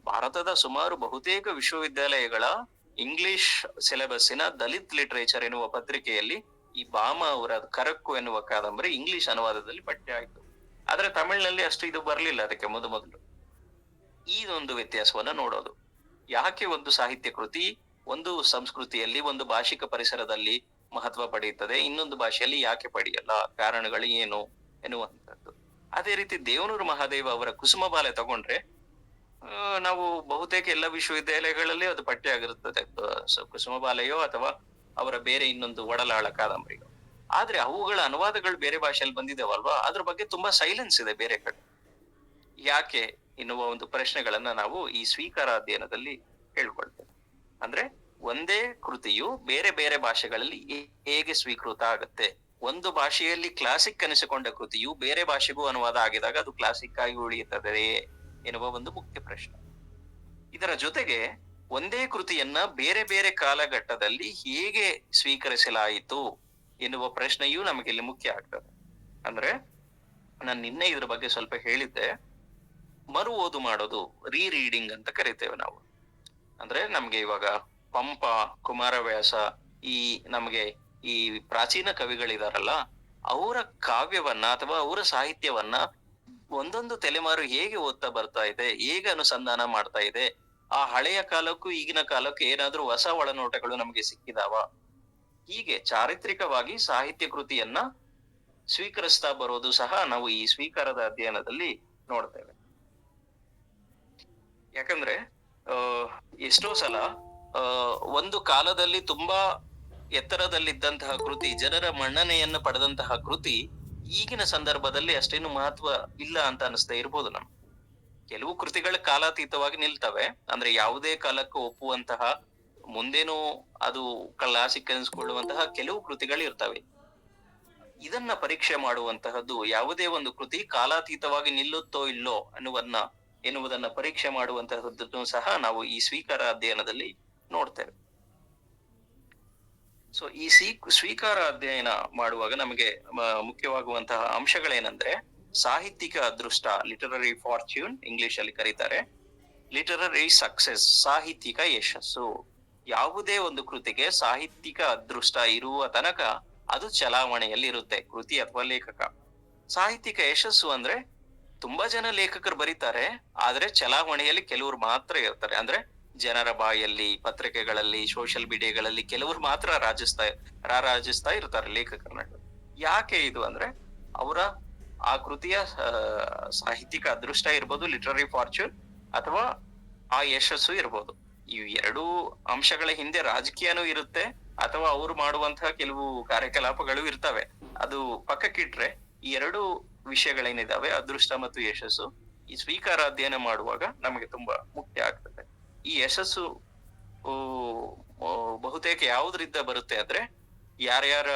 ಭಾರತದ ಸುಮಾರು ಬಹುತೇಕ ವಿಶ್ವವಿದ್ಯಾಲಯಗಳ ಇಂಗ್ಲಿಷ್ ಸಿಲೆಬಸ್ಸಿನ ದಲಿತ್ ಲಿಟರೇಚರ್ ಎನ್ನುವ ಪತ್ರಿಕೆಯಲ್ಲಿ ಈ ಬಾಮ ಅವರ ಕರಕ್ಕು ಎನ್ನುವ ಕಾದಂಬರಿ ಇಂಗ್ಲಿಷ್ ಅನುವಾದದಲ್ಲಿ ಪಠ್ಯ ಆಯ್ತು. ಆದ್ರೆ ತಮಿಳಿನಲ್ಲಿ ಅಷ್ಟು ಇದು ಬರ್ಲಿಲ್ಲ ಅದಕ್ಕೆ ಮೊದಲು. ಈ ಒಂದು ವ್ಯತ್ಯಾಸವನ್ನ ನೋಡೋದು. ಯಾಕೆ ಒಂದು ಸಾಹಿತ್ಯ ಕೃತಿ ಒಂದು ಸಂಸ್ಕೃತಿಯಲ್ಲಿ, ಒಂದು ಭಾಷಿಕ ಪರಿಸರದಲ್ಲಿ ಮಹತ್ವ ಪಡೆಯುತ್ತದೆ, ಇನ್ನೊಂದು ಭಾಷೆಯಲ್ಲಿ ಯಾಕೆ ಪಡೆಯಲ್ಲ, ಕಾರಣಗಳು ಏನು ಎನ್ನುವಂಥದ್ದು. ಅದೇ ರೀತಿ ದೇವನೂರು ಮಹಾದೇವ ಅವರ ಕುಸುಮಬಾಲೆ ತಗೊಂಡ್ರೆ ನಾವು ಬಹುತೇಕ ಎಲ್ಲ ವಿಶ್ವವಿದ್ಯಾಲಯಗಳಲ್ಲಿ ಅದು ಪಠ್ಯ ಆಗಿರುತ್ತದೆ, ಕುಸುಮಬಾಲೆಯೋ ಅಥವಾ ಅವರ ಬೇರೆ ಇನ್ನೊಂದು ಒಡಲಾಳ ಕಾದಂಬರಿಯೋ. ಆದ್ರೆ ಅವುಗಳ ಅನುವಾದಗಳು ಬೇರೆ ಭಾಷೆಯಲ್ಲಿ ಬಂದಿದ್ದೇವಲ್ವಾ, ಅದ್ರ ಬಗ್ಗೆ ತುಂಬಾ ಸೈಲೆನ್ಸ್ ಇದೆ ಬೇರೆ ಕಡೆ. ಯಾಕೆ ಎನ್ನುವ ಒಂದು ಪ್ರಶ್ನೆಗಳನ್ನ ನಾವು ಈ ಸ್ವೀಕಾರ ಅಧ್ಯಯನದಲ್ಲಿ ಹೇಳ್ಕೊಳ್ತೇವೆ. ಅಂದ್ರೆ ಒಂದೇ ಕೃತಿಯು ಬೇರೆ ಬೇರೆ ಭಾಷೆಗಳಲ್ಲಿ ಹೇಗೆ ಸ್ವೀಕೃತ ಆಗುತ್ತೆ, ಒಂದು ಭಾಷೆಯಲ್ಲಿ ಕ್ಲಾಸಿಕ್ ಅನಿಸಿಕೊಂಡ ಕೃತಿಯು ಬೇರೆ ಭಾಷೆಗೂ ಅನುವಾದ ಆಗಿದಾಗ ಅದು ಕ್ಲಾಸಿಕ್ ಆಗಿ ಉಳಿಯುತ್ತದೆಯೇ ಎನ್ನುವ ಒಂದು ಮುಖ್ಯ ಪ್ರಶ್ನೆ. ಇದರ ಜೊತೆಗೆ ಒಂದೇ ಕೃತಿಯನ್ನ ಬೇರೆ ಬೇರೆ ಕಾಲಘಟ್ಟದಲ್ಲಿ ಹೇಗೆ ಸ್ವೀಕರಿಸಲಾಯಿತು ಎನ್ನುವ ಪ್ರಶ್ನೆಯೂ ನಮಗೆ ಇಲ್ಲಿ ಮುಖ್ಯ ಆಗ್ತದೆ. ಅಂದ್ರೆ ನಾನು ನಿನ್ನೆ ಇದ್ರ ಬಗ್ಗೆ ಸ್ವಲ್ಪ ಹೇಳಿದ್ದೆ, ಮರು ಓದು ಮಾಡೋದು, ರೀರೀಡಿಂಗ್ ಅಂತ ಕರಿತೇವೆ ನಾವು. ಅಂದ್ರೆ ನಮ್ಗೆ ಇವಾಗ ಪಂಪ, ಕುಮಾರವ್ಯಾಸ, ನಮ್ಗೆ ಈ ಪ್ರಾಚೀನ ಕವಿಗಳಿದಾರಲ್ಲ, ಅವರ ಕಾವ್ಯವನ್ನ ಅಥವಾ ಅವರ ಸಾಹಿತ್ಯವನ್ನ ಒಂದೊಂದು ತಲೆಮಾರು ಹೇಗೆ ಓದ್ತಾ ಬರ್ತಾ ಇದೆ, ಹೇಗೆ ಅನುಸಂಧಾನ ಮಾಡ್ತಾ ಇದೆ, ಆ ಹಳೆಯ ಕಾಲಕ್ಕೂ ಈಗಿನ ಕಾಲಕ್ಕೂ ಏನಾದ್ರೂ ಹೊಸ ಒಳನೋಟಗಳು ನಮ್ಗೆ ಸಿಕ್ಕಿದಾವ, ಹೀಗೆ ಚಾರಿತ್ರಿಕವಾಗಿ ಸಾಹಿತ್ಯ ಕೃತಿಯನ್ನ ಸ್ವೀಕರಿಸ್ತಾ ಬರೋದು ಸಹ ನಾವು ಈ ಸ್ವೀಕಾರದ ಅಧ್ಯಯನದಲ್ಲಿ ನೋಡ್ತೇವೆ. ಯಾಕಂದ್ರೆ ಎಷ್ಟೋ ಸಲ ಒಂದು ಕಾಲದಲ್ಲಿ ತುಂಬಾ ಎತ್ತರದಲ್ಲಿದ್ದಂತಹ ಕೃತಿ, ಜನರ ಮನ್ನಣೆಯನ್ನು ಪಡೆದಂತಹ ಕೃತಿ ಈಗಿನ ಸಂದರ್ಭದಲ್ಲಿ ಅಷ್ಟೇನು ಮಹತ್ವ ಇಲ್ಲ ಅಂತ ಅನಿಸ್ತಾ ಇರ್ಬೋದು ನಮ್ಗೆ. ಕೆಲವು ಕೃತಿಗಳು ಕಾಲಾತೀತವಾಗಿ ನಿಲ್ತವೆ, ಅಂದ್ರೆ ಯಾವುದೇ ಕಾಲಕ್ಕೂ ಒಪ್ಪುವಂತಹ, ಮುಂದೇನು ಅದು ಕ್ಲಾಸಿಕ್ ಅನಿಸ್ಕೊಳ್ಳುವಂತಹ ಕೆಲವು ಕೃತಿಗಳು ಇರ್ತವೆ. ಇದನ್ನ ಪರೀಕ್ಷೆ ಮಾಡುವಂತಹದ್ದು, ಯಾವುದೇ ಒಂದು ಕೃತಿ ಕಾಲಾತೀತವಾಗಿ ನಿಲ್ಲುತ್ತೋ ಇಲ್ಲೋ ಎನ್ನುವುದನ್ನ ಪರೀಕ್ಷೆ ಮಾಡುವಂತಹದ್ದು ಸಹ ನಾವು ಈ ಸ್ವೀಕಾರ ಅಧ್ಯಯನದಲ್ಲಿ ನೋಡ್ತೇವೆ. ಸೊ ಈ ಸ್ವೀಕಾರ ಅಧ್ಯಯನ ಮಾಡುವಾಗ ನಮಗೆ ಮುಖ್ಯವಾಗುವಂತಹ ಅಂಶಗಳೇನಂದ್ರೆ ಸಾಹಿತ್ಯಿಕ ಅದೃಷ್ಟ, ಲಿಟರರಿ ಫಾರ್ಚ್ಯೂನ್ ಇಂಗ್ಲಿಷ್ ಅಲ್ಲಿ ಕರೀತಾರೆ. ಲಿಟರರಿ ಸಕ್ಸೆಸ್, ಸಾಹಿತ್ಯಿಕ ಯಶಸ್ಸು. ಯಾವುದೇ ಒಂದು ಕೃತಿಗೆ ಸಾಹಿತ್ಯಿಕ ಅದೃಷ್ಟ ಇರುವ ತನಕ ಅದು ಚಲಾವಣೆಯಲ್ಲಿ ಇರುತ್ತೆ, ಕೃತಿ ಅಥವಾ ಲೇಖಕ. ಸಾಹಿತ್ಯಿಕ ಯಶಸ್ಸು ಅಂದ್ರೆ ತುಂಬಾ ಜನ ಲೇಖಕರು ಬರೀತಾರೆ, ಆದ್ರೆ ಚಲಾವಣೆಯಲ್ಲಿ ಕೆಲವರು ಮಾತ್ರ ಇರ್ತಾರೆ. ಅಂದ್ರೆ ಜನರ ಬಾಯಲ್ಲಿ, ಪತ್ರಿಕೆಗಳಲ್ಲಿ, ಸೋಷಿಯಲ್ ಮೀಡಿಯಾಗಳಲ್ಲಿ ಕೆಲವರು ಮಾತ್ರ ರಾರಾಜಿಸ್ತಾ ಇರ್ತಾರೆ ಲೇಖಕರನ್ನ. ಯಾಕೆ ಇದು ಅಂದ್ರೆ ಅವರ ಆ ಕೃತಿಯ ಸಾಹಿತ್ಯಿಕ ಅದೃಷ್ಟ ಇರ್ಬೋದು, ಲಿಟರರಿ ಫಾರ್ಚ್ಯೂನ್, ಅಥವಾ ಆ ಯಶಸ್ಸು ಇರ್ಬೋದು. ಈ ಎರಡೂ ಅಂಶಗಳ ಹಿಂದೆ ರಾಜಕೀಯನೂ ಇರುತ್ತೆ, ಅಥವಾ ಅವ್ರು ಮಾಡುವಂತಹ ಕೆಲವು ಕಾರ್ಯಕಲಾಪಗಳು ಇರ್ತವೆ. ಅದು ಪಕ್ಕಕ್ಕಿಟ್ರೆ ಈ ಎರಡು ವಿಷಯಗಳೇನಿದಾವೆ, ಅದೃಷ್ಟ ಮತ್ತು ಯಶಸ್ಸು, ಈ ಸ್ವೀಕಾರ ಅಧ್ಯಯನ ಮಾಡುವಾಗ ನಮಗೆ ತುಂಬಾ ಮುಖ್ಯ ಆಗ್ತದೆ. ಈ ಯಶಸ್ಸು ಬಹುತೇಕ ಯಾವುದರಿಂದ ಬರುತ್ತೆ ಅಂದ್ರೆ, ಯಾರ್ಯಾರ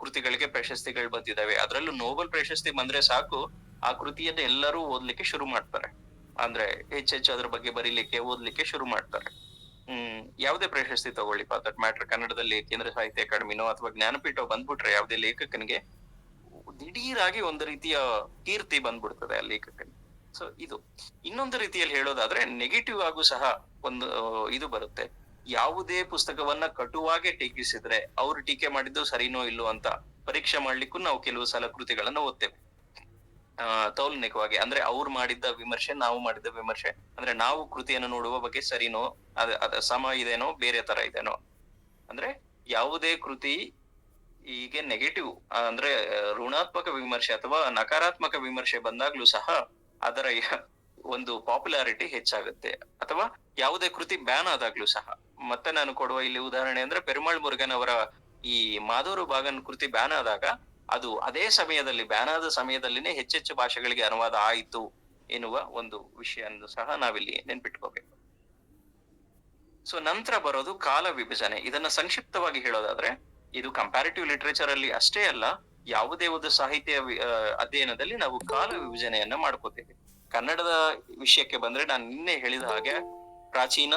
ಕೃತಿಗಳಿಗೆ ಪ್ರಶಸ್ತಿಗಳು ಬಂದಿದಾವೆ, ಅದ್ರಲ್ಲೂ ನೋಬೆಲ್ ಪ್ರಶಸ್ತಿ ಬಂದ್ರೆ ಸಾಕು, ಆ ಕೃತಿಯನ್ನ ಎಲ್ಲರೂ ಓದ್ಲಿಕ್ಕೆ ಶುರು ಮಾಡ್ತಾರೆ. ಅಂದ್ರೆ ಹೆಚ್ಚೆಚ್ಚು ಅದ್ರ ಬಗ್ಗೆ ಬರೀಲಿಕ್ಕೆ, ಓದ್ಲಿಕ್ಕೆ ಶುರು ಮಾಡ್ತಾರೆ. ಯಾವುದೇ ಪ್ರಶಸ್ತಿ ತಗೊಳ್ಳಿ, ಫಾರ್ ದಟ್ ಮ್ಯಾಟರ್, ಕನ್ನಡದಲ್ಲಿ ಕೇಂದ್ರ ಸಾಹಿತ್ಯ ಅಕಾಡೆಮಿನೋ ಅಥವಾ ಜ್ಞಾನಪೀಠ ಬಂದ್ಬಿಟ್ರೆ ಯಾವುದೇ ಲೇಖಕನಿಗೆ ದಿಢೀರಾಗಿ ಒಂದು ರೀತಿಯ ಕೀರ್ತಿ ಬಂದ್ಬಿಡ್ತದೆ ಆ ಲೇಖಕನಿಗೆ. ಸೊ ಇದು ಇನ್ನೊಂದು ರೀತಿಯಲ್ಲಿ ಹೇಳೋದಾದ್ರೆ ನೆಗೆಟಿವ್ ಆಗೂ ಸಹ ಒಂದು ಇದು ಬರುತ್ತೆ. ಯಾವುದೇ ಪುಸ್ತಕವನ್ನ ಕಟುವಾಗಿ ಟೀಕಿಸಿದ್ರೆ, ಅವ್ರು ಟೀಕೆ ಮಾಡಿದ್ದು ಸರಿನೋ ಇಲ್ಲೋ ಅಂತ ಪರೀಕ್ಷೆ ಮಾಡ್ಲಿಕ್ಕೂ ನಾವು ಕೆಲವು ಸಲ ಕೃತಿಗಳನ್ನ ಓದ್ತೇವೆ ತೌಲನಿಕವಾಗಿ. ಅಂದ್ರೆ ಅವ್ರು ಮಾಡಿದ್ದ ವಿಮರ್ಶೆ, ನಾವು ಮಾಡಿದ್ದ ವಿಮರ್ಶೆ, ಅಂದ್ರೆ ನಾವು ಕೃತಿಯನ್ನು ನೋಡುವ ಬಗ್ಗೆ ಸರಿನೋ, ಅದ ಸಮ ಇದೇನೋ, ಬೇರೆ ತರ ಇದೇನೋ. ಅಂದ್ರೆ ಯಾವುದೇ ಕೃತಿ ಹೀಗೆ ನೆಗೆಟಿವ್ ಅಂದ್ರೆ ಋಣಾತ್ಮಕ ವಿಮರ್ಶೆ ಅಥವಾ ನಕಾರಾತ್ಮಕ ವಿಮರ್ಶೆ ಬಂದಾಗ್ಲೂ ಸಹ ಅದರ ಒಂದು ಪಾಪ್ಯುಲಾರಿಟಿ ಹೆಚ್ಚಾಗುತ್ತೆ. ಅಥವಾ ಯಾವುದೇ ಕೃತಿ ಬ್ಯಾನ್ ಆದಾಗ್ಲೂ ಸಹ, ಮತ್ತೆ ನಾನು ಕೊಡುವ ಇಲ್ಲಿ ಉದಾಹರಣೆ ಅಂದ್ರೆ ಪೆರುಮಾಳ್ ಮುರುಗನ್ ಅವರ ಈ ಮಾಧವರು ಬಾಗನ್ ಕೃತಿ ಬ್ಯಾನ್ ಆದಾಗ, ಅದು ಅದೇ ಸಮಯದಲ್ಲಿ, ಬ್ಯಾನ್ ಆದ ಸಮಯದಲ್ಲಿನೇ ಹೆಚ್ಚೆಚ್ಚು ಭಾಷೆಗಳಿಗೆ ಅನುವಾದ ಆಯಿತು ಎನ್ನುವ ಒಂದು ವಿಷಯನ್ನು ಸಹ ನಾವಿಲ್ಲಿ ನೆನ್ಪಿಟ್ಕೋಬೇಕು. ಸೊ ನಂತರ ಬರೋದು ಕಾಲ ವಿಭಜನೆ. ಇದನ್ನ ಸಂಕ್ಷಿಪ್ತವಾಗಿ ಹೇಳೋದಾದ್ರೆ, ಇದು ಕಂಪ್ಯಾರಿಟಿವ್ ಲಿಟರೇಚರ್ ಅಲ್ಲಿ ಅಷ್ಟೇ ಅಲ್ಲ, ಯಾವುದೇ ಒಂದು ಸಾಹಿತ್ಯ ಅಧ್ಯಯನದಲ್ಲಿ ನಾವು ಕಾಲ ವಿಭಜನೆಯನ್ನ ಮಾಡ್ಕೋತೇವೆ. ಕನ್ನಡದ ವಿಷಯಕ್ಕೆ ಬಂದ್ರೆ, ನಾನು ನಿನ್ನೆ ಹೇಳಿದ ಹಾಗೆ ಪ್ರಾಚೀನ,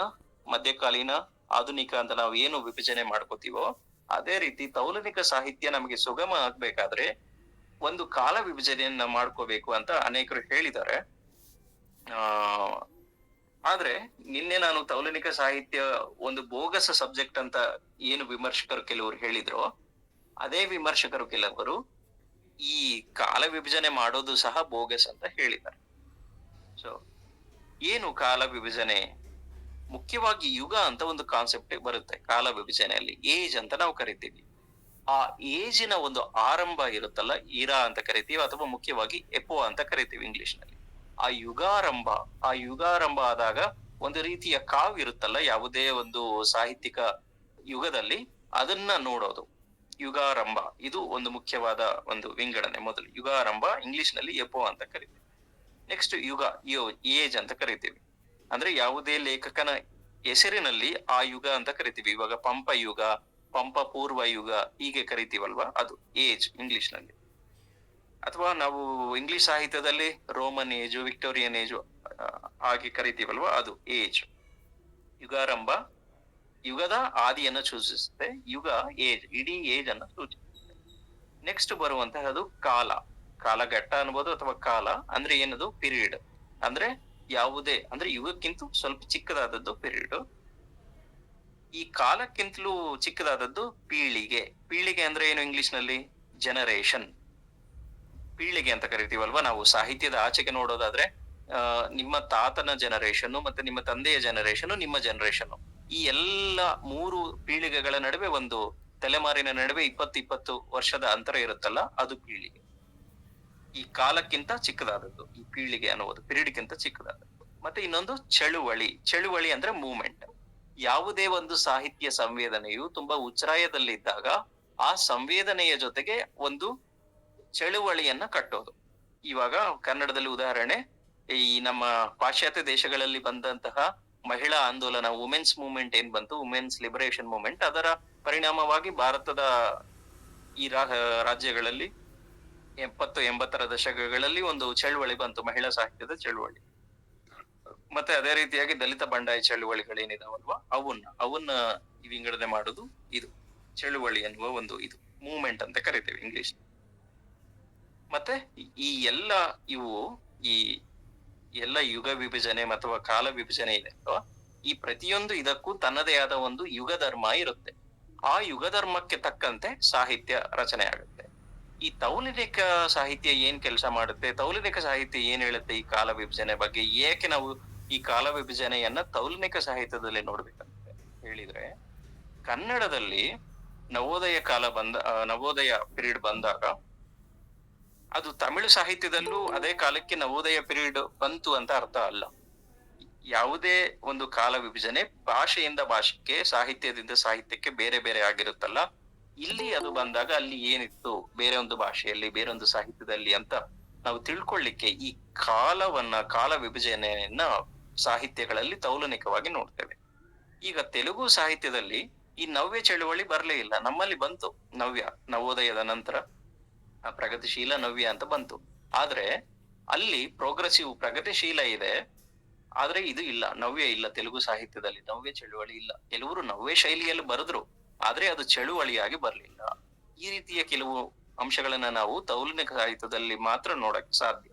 ಮಧ್ಯಕಾಲೀನ, ಆಧುನಿಕ ಅಂತ ನಾವು ಏನು ವಿಭಜನೆ ಮಾಡ್ಕೋತೀವೋ, ಅದೇ ರೀತಿ ತೌಲನಿಕ ಸಾಹಿತ್ಯ ನಮಗೆ ಸುಗಮ ಆಗ್ಬೇಕಾದ್ರೆ ಒಂದು ಕಾಲ ವಿಭಜನೆಯನ್ನ ಮಾಡ್ಕೋಬೇಕು ಅಂತ ಅನೇಕರು ಹೇಳಿದ್ದಾರೆ. ಆದ್ರೆ ನಿನ್ನೆ ನಾನು ತೌಲನಿಕ ಸಾಹಿತ್ಯ ಒಂದು ಬೋಗಸ ಸಬ್ಜೆಕ್ಟ್ ಅಂತ ಏನು ವಿಮರ್ಶಕರು ಕೆಲವರು ಹೇಳಿದ್ರು, ಅದೇ ವಿಮರ್ಶಕರು ಕೆಲವರು ಈ ಕಾಲ ವಿಭಜನೆ ಮಾಡೋದು ಸಹ ಬೋಗಸ್ ಅಂತ ಹೇಳಿದ್ದಾರೆ. ಸೊ ಏನು ಕಾಲ ವಿಭಜನೆ? ಮುಖ್ಯವಾಗಿ ಯುಗ ಅಂತ ಒಂದು ಕಾನ್ಸೆಪ್ಟ್ ಬರುತ್ತೆ ಕಾಲ ವಿಭಜನೆಯಲ್ಲಿ. ಏಜ್ ಅಂತ ನಾವು ಕರಿತೀವಿ. ಆ ಏಜಿನ ಒಂದು ಆರಂಭ ಇರುತ್ತಲ್ಲ, ಇರಾ ಅಂತ ಕರಿತೀವಿ, ಅಥವಾ ಮುಖ್ಯವಾಗಿ ಎಪೋ ಅಂತ ಕರಿತೀವಿ ಇಂಗ್ಲಿಷ್ ನಲ್ಲಿ. ಆ ಯುಗಾರಂಭ ಆದಾಗ ಒಂದು ರೀತಿಯ ಕಾವ್ ಇರುತ್ತಲ್ಲ ಯಾವುದೇ ಒಂದು ಸಾಹಿತ್ಯಿಕ ಯುಗದಲ್ಲಿ, ಅದನ್ನ ನೋಡೋದು ಯುಗಾರಂಭ. ಇದು ಒಂದು ಮುಖ್ಯವಾದ ಒಂದು ವಿಂಗಡಣೆ. ಮೊದಲು ಯುಗಾರಂಭ, ಇಂಗ್ಲಿಷ್ ನಲ್ಲಿ ಎಪೋ ಅಂತ ಕರಿತೀವಿ. ನೆಕ್ಸ್ಟ್ ಯುಗ, ಏಜ್ ಅಂತ ಕರಿತೀವಿ. ಅಂದ್ರೆ ಯಾವುದೇ ಲೇಖಕನ ಹೆಸರಿನಲ್ಲಿ ಆ ಯುಗ ಅಂತ ಕರಿತೀವಿ. ಇವಾಗ ಪಂಪ ಯುಗ, ಪಂಪ ಪೂರ್ವ ಯುಗ ಹೀಗೆ ಕರಿತೀವಲ್ವಾ, ಅದು ಏಜ್ ಇಂಗ್ಲಿಷ್ ನಲ್ಲಿ. ಅಥವಾ ನಾವು ಇಂಗ್ಲಿಷ್ ಸಾಹಿತ್ಯದಲ್ಲಿ ರೋಮನ್ ಏಜು, ವಿಕ್ಟೋರಿಯನ್ ಏಜು ಹಾಗೆ ಕರಿತೀವಲ್ವಾ, ಅದು ಏಜ್. ಯುಗಾರಂಭ ಯುಗದ ಆದಿಯನ್ನ ಸೂಚಿಸುತ್ತೆ, ಯುಗ ಏಜ್, ಇಡೀ ಏಜ್ ಅನ್ನ ಸೂಚಿಸುತ್ತೆ. ನೆಕ್ಸ್ಟ್ ಬರುವಂತಹದ್ದು ಕಾಲ, ಕಾಲಘಟ್ಟ ಅನ್ಬೋದು, ಅಥವಾ ಕಾಲ ಅಂದ್ರೆ ಏನದು, ಪೀರಿಯಡ್. ಅಂದ್ರೆ ಯಾವುದೇ, ಅಂದ್ರೆ ಯುಗಕ್ಕಿಂತ ಸ್ವಲ್ಪ ಚಿಕ್ಕದಾದದ್ದು ಪೀರಿಯಡ್. ಈ ಕಾಲಕ್ಕಿಂತಲೂ ಚಿಕ್ಕದಾದದ್ದು ಪೀಳಿಗೆ. ಪೀಳಿಗೆ ಅಂದ್ರೆ ಏನು ಇಂಗ್ಲಿಷ್ ನಲ್ಲಿ? ಜನರೇಷನ್. ಪೀಳಿಗೆ ಅಂತ ಕರಿತೀವಲ್ವಾ ನಾವು ಸಾಹಿತ್ಯದ ಆಚೆಗೆ ನೋಡೋದಾದ್ರೆ. ನಿಮ್ಮ ತಾತನ ಜನರೇಷನ್ ಮತ್ತೆ ನಿಮ್ಮ ತಂದೆಯ ಜನರೇಷನ್, ನಿಮ್ಮ ಜನರೇಷನ್, ಈ ಎಲ್ಲ 3 ಪೀಳಿಗೆಗಳ ನಡುವೆ, ಒಂದು ತಲೆಮಾರಿನ ನಡುವೆ 20 ವರ್ಷದ ಅಂತರ ಇರುತ್ತಲ್ಲ, ಅದು ಪೀಳಿಗೆ. ಈ ಕಾಲಕ್ಕಿಂತ ಚಿಕ್ಕದಾದದ್ದು ಈ ಪೀಳಿಗೆ ಅನ್ನುವುದು, ಪೀರಿಯಡ್ಗಿಂತ ಚಿಕ್ಕದಾದದ್ದು. ಮತ್ತೆ ಇನ್ನೊಂದು ಚಳುವಳಿ. ಚಳುವಳಿ ಅಂದ್ರೆ ಮೂವ್ಮೆಂಟ್. ಯಾವುದೇ ಒಂದು ಸಾಹಿತ್ಯ ಸಂವೇದನೆಯು ತುಂಬಾ ಉಚ್ಛ್ರಾಯದಲ್ಲಿದ್ದಾಗ ಆ ಸಂವೇದನೆಯ ಜೊತೆಗೆ ಒಂದು ಚಳುವಳಿಯನ್ನ ಕಟ್ಟೋದು. ಇವಾಗ ಕನ್ನಡದಲ್ಲಿ ಉದಾಹರಣೆ, ಈ ನಮ್ಮ ಪಾಶ್ಚಾತ್ಯ ದೇಶಗಳಲ್ಲಿ ಬಂದಂತಹ ಮಹಿಳಾ ಆಂದೋಲನ, ವುಮೆನ್ಸ್ ಮೂವ್ಮೆಂಟ್ ಏನ್ ಬಂತು, ವುಮೆನ್ಸ್ ಲಿಬರೇಷನ್ ಮೂವ್ಮೆಂಟ್, ಅದರ ಪರಿಣಾಮವಾಗಿ ಭಾರತದ ಈ ರಾಜ್ಯಗಳಲ್ಲಿ 70-80ರ ದಶಕಗಳಲ್ಲಿ ಒಂದು ಚಳುವಳಿ ಬಂತು, ಮಹಿಳಾ ಸಾಹಿತ್ಯದ ಚಳುವಳಿ. ಮತ್ತೆ ಅದೇ ರೀತಿಯಾಗಿ ದಲಿತ ಬಂಡಾಯ ಚಳುವಳಿಗಳೇನಿದಾವಲ್ವಾ, ಅವನ್ನ ವಿಂಗಡಣೆ ಮಾಡುದು ಇದು. ಚಳುವಳಿ ಅನ್ನುವ ಒಂದು ಇದು ಮೂವ್ಮೆಂಟ್ ಅಂತ ಕರಿತೇವೆ ಇಂಗ್ಲಿಷ್. ಮತ್ತೆ ಈ ಎಲ್ಲ ಇವು ಈ ಎಲ್ಲ ಯುಗ ವಿಭಜನೆ ಅಥವಾ ಕಾಲ ವಿಭಜನೆ ಇದೆ ಅಲ್ವಾ, ಈ ಪ್ರತಿಯೊಂದು ಇದಕ್ಕೂ ತನ್ನದೇ ಆದ ಒಂದು ಯುಗ ಧರ್ಮ ಇರುತ್ತೆ. ಆ ಯುಗ ಧರ್ಮಕ್ಕೆ ತಕ್ಕಂತೆ ಸಾಹಿತ್ಯ ರಚನೆ ಆಗುತ್ತೆ. ಈ ತೌಲನಿಕ ಸಾಹಿತ್ಯ ಏನ್ ಕೆಲಸ ಮಾಡುತ್ತೆ, ತೌಲನಿಕ ಸಾಹಿತ್ಯ ಏನ್ ಹೇಳುತ್ತೆ ಈ ಕಾಲ ವಿಭಜನೆ ಬಗ್ಗೆ, ಏಕೆ ನಾವು ಈ ಕಾಲ ವಿಭಜನೆಯನ್ನ ತೌಲನಿಕ ಸಾಹಿತ್ಯದಲ್ಲಿ ನೋಡ್ಬೇಕಂತ ಹೇಳಿದ್ರೆ, ಕನ್ನಡದಲ್ಲಿ ನವೋದಯ ಕಾಲ ನವೋದಯ ಪೀರಿಯಡ್ ಬಂದಾಗ ಅದು ತಮಿಳು ಸಾಹಿತ್ಯದಲ್ಲೂ ಅದೇ ಕಾಲಕ್ಕೆ ನವೋದಯ ಪೀರಿಯಡ್ ಬಂತು ಅಂತ ಅರ್ಥ ಅಲ್ಲ. ಯಾವುದೇ ಒಂದು ಕಾಲ ವಿಭಜನೆ ಭಾಷೆಯಿಂದ ಭಾಷೆಗೆ, ಸಾಹಿತ್ಯದಿಂದ ಸಾಹಿತ್ಯಕ್ಕೆ ಬೇರೆ ಬೇರೆ ಆಗಿರುತ್ತಲ್ಲ, ಇಲ್ಲಿ ಅದು ಬಂದಾಗ ಅಲ್ಲಿ ಏನಿತ್ತು ಬೇರೆ ಒಂದು ಭಾಷೆಯಲ್ಲಿ ಬೇರೆ ಒಂದು ಸಾಹಿತ್ಯದಲ್ಲಿ ಅಂತ ನಾವು ತಿಳ್ಕೊಳ್ಳಿಕ್ಕೆ ಈ ಕಾಲ ವಿಭಜನೆಯನ್ನ ಸಾಹಿತ್ಯಗಳಲ್ಲಿ ತೌಲನಿಕವಾಗಿ ನೋಡ್ತೇವೆ. ಈಗ ತೆಲುಗು ಸಾಹಿತ್ಯದಲ್ಲಿ ಈ ನವ್ಯ ಚಳುವಳಿ ಬರ್ಲೇ ಇಲ್ಲ. ನಮ್ಮಲ್ಲಿ ಬಂತು ನವ್ಯ, ನವೋದಯದ ನಂತರ ಪ್ರಗತಿಶೀಲ ನವ್ಯ ಅಂತ ಬಂತು. ಆದ್ರೆ ಅಲ್ಲಿ ಪ್ರೋಗ್ರೆಸಿವ್ ಪ್ರಗತಿಶೀಲ ಇದೆ, ಆದ್ರೆ ಇದು ಇಲ್ಲ, ನವ್ಯ ಇಲ್ಲ. ತೆಲುಗು ಸಾಹಿತ್ಯದಲ್ಲಿ ನವ್ಯ ಚಳುವಳಿ ಇಲ್ಲ. ಕೆಲವರು ನವ್ಯ ಶೈಲಿಯಲ್ಲಿ ಬರೆದ್ರು, ಆದ್ರೆ ಅದು ಚಳುವಳಿಯಾಗಿ ಬರ್ಲಿಲ್ಲ. ಈ ರೀತಿಯ ಕೆಲವು ಅಂಶಗಳನ್ನ ನಾವು ತೌಲನಿಕ ಸಾಹಿತ್ಯದಲ್ಲಿ ಮಾತ್ರ ನೋಡಕ್ ಸಾಧ್ಯ.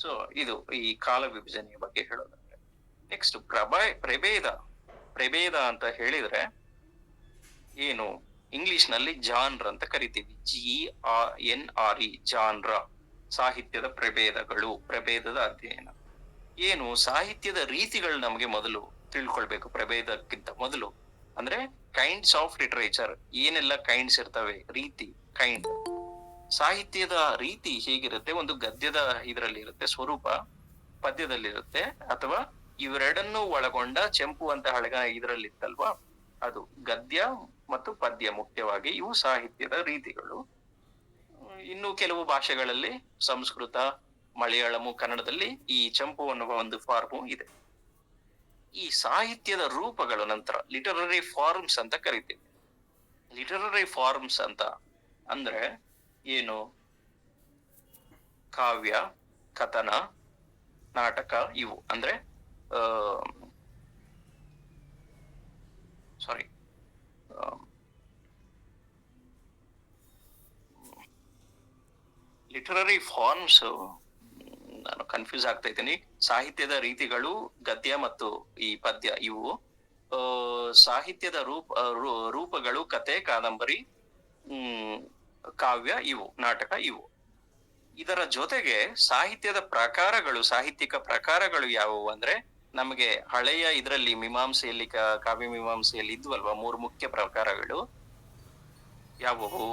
ಸೊ ಇದು ಈ ಕಾಲ ವಿಭಜನೆಯ ಬಗ್ಗೆ ಹೇಳೋದಾದ್ರೆ. ನೆಕ್ಸ್ಟ್ ಪ್ರಭೇದ ಅಂತ ಹೇಳಿದ್ರೆ ಏನು, ಇಂಗ್ಲಿಷ್ ನಲ್ಲಿ ಜಾನ್ರ ಅಂತ ಕರಿತೀವಿ. GNRE, ಜಾನ್ರ, ಸಾಹಿತ್ಯದ ಪ್ರಭೇದಗಳು, ಪ್ರಭೇದದ ಅಧ್ಯಯನ. ಏನು ಸಾಹಿತ್ಯದ ರೀತಿಗಳು ನಮಗೆ ಮೊದಲು ತಿಳ್ಕೊಳ್ಬೇಕು. ಪ್ರಭೇದಕ್ಕಿಂತ ಮೊದಲು ಅಂದ್ರೆ ಕೈಂಡ್ಸ್ ಆಫ್ ಲಿಟರೇಚರ್, ಏನೆಲ್ಲ ಕೈಂಡ್ಸ್ ಇರ್ತವೆ, ರೀತಿ, ಕೈಂಡ್. ಸಾಹಿತ್ಯದ ರೀತಿ ಹೇಗಿರುತ್ತೆ, ಒಂದು ಗದ್ಯದ ಇದರಲ್ಲಿ ಇರುತ್ತೆ ಸ್ವರೂಪ, ಪದ್ಯದಲ್ಲಿರುತ್ತೆ, ಅಥವಾ ಇವೆರಡನ್ನೂ ಒಳಗೊಂಡ ಚೆಂಪು ಅಂತ ಹಳಗ ಇದರಲ್ಲಿ ಇತ್ತಲ್ವಾ, ಅದು ಗದ್ಯ ಮತ್ತು ಪದ್ಯ ಮುಖ್ಯವಾಗಿ ಇವು ಸಾಹಿತ್ಯದ ರೀತಿಗಳು. ಇನ್ನು ಕೆಲವು ಭಾಷೆಗಳಲ್ಲಿ, ಸಂಸ್ಕೃತ, ಮಲಯಾಳಮು, ಕನ್ನಡದಲ್ಲಿ ಈ ಚಂಪು ಅನ್ನುವ ಒಂದು ಫಾರ್ಮು ಇದೆ. ಈ ಸಾಹಿತ್ಯದ ರೂಪಗಳು ನಂತರ ಲಿಟರರಿ ಫಾರ್ಮ್ಸ್ ಅಂತ ಕರಿತೀವಿ. ಲಿಟರರಿ ಫಾರ್ಮ್ಸ್ ಅಂತ ಅಂದ್ರೆ ಏನು, ಕಾವ್ಯ, ಕಥನ, ನಾಟಕ, ಇವು ಅಂದ್ರೆ ಲಿಟರರಿ ಫಾರ್ಮ್ಸ್, ನಾನು ಕನ್ಫ್ಯೂಸ್ ಆಗ್ತಾ ಇದ್ದೀನಿ. ಸಾಹಿತ್ಯದ ರೀತಿಗಳು, ಗದ್ಯ ಮತ್ತು ಈ ಪದ್ಯ, ಇವು ಸಾಹಿತ್ಯದ ರೂಪಗಳು, ಕತೆ, ಕಾದಂಬರಿ, ಕಾವ್ಯ, ಇವು ನಾಟಕ, ಇವು. ಇದರ ಜೊತೆಗೆ ಸಾಹಿತ್ಯದ ಪ್ರಕಾರಗಳು, ಸಾಹಿತ್ಯಿಕ ಪ್ರಕಾರಗಳು ಯಾವುವು ಅಂದ್ರೆ, ನಮಗೆ ಹಳೆಯ ಇದರಲ್ಲಿ ಮೀಮಾಂಸೆಯಲ್ಲಿ, ಕಾವ್ಯ ಮೀಮಾಂಸೆಯಲ್ಲಿ ಇದ್ವಲ್ವಾ 3 ಮುಖ್ಯ ಪ್ರಕಾರಗಳು ಯಾವುವು,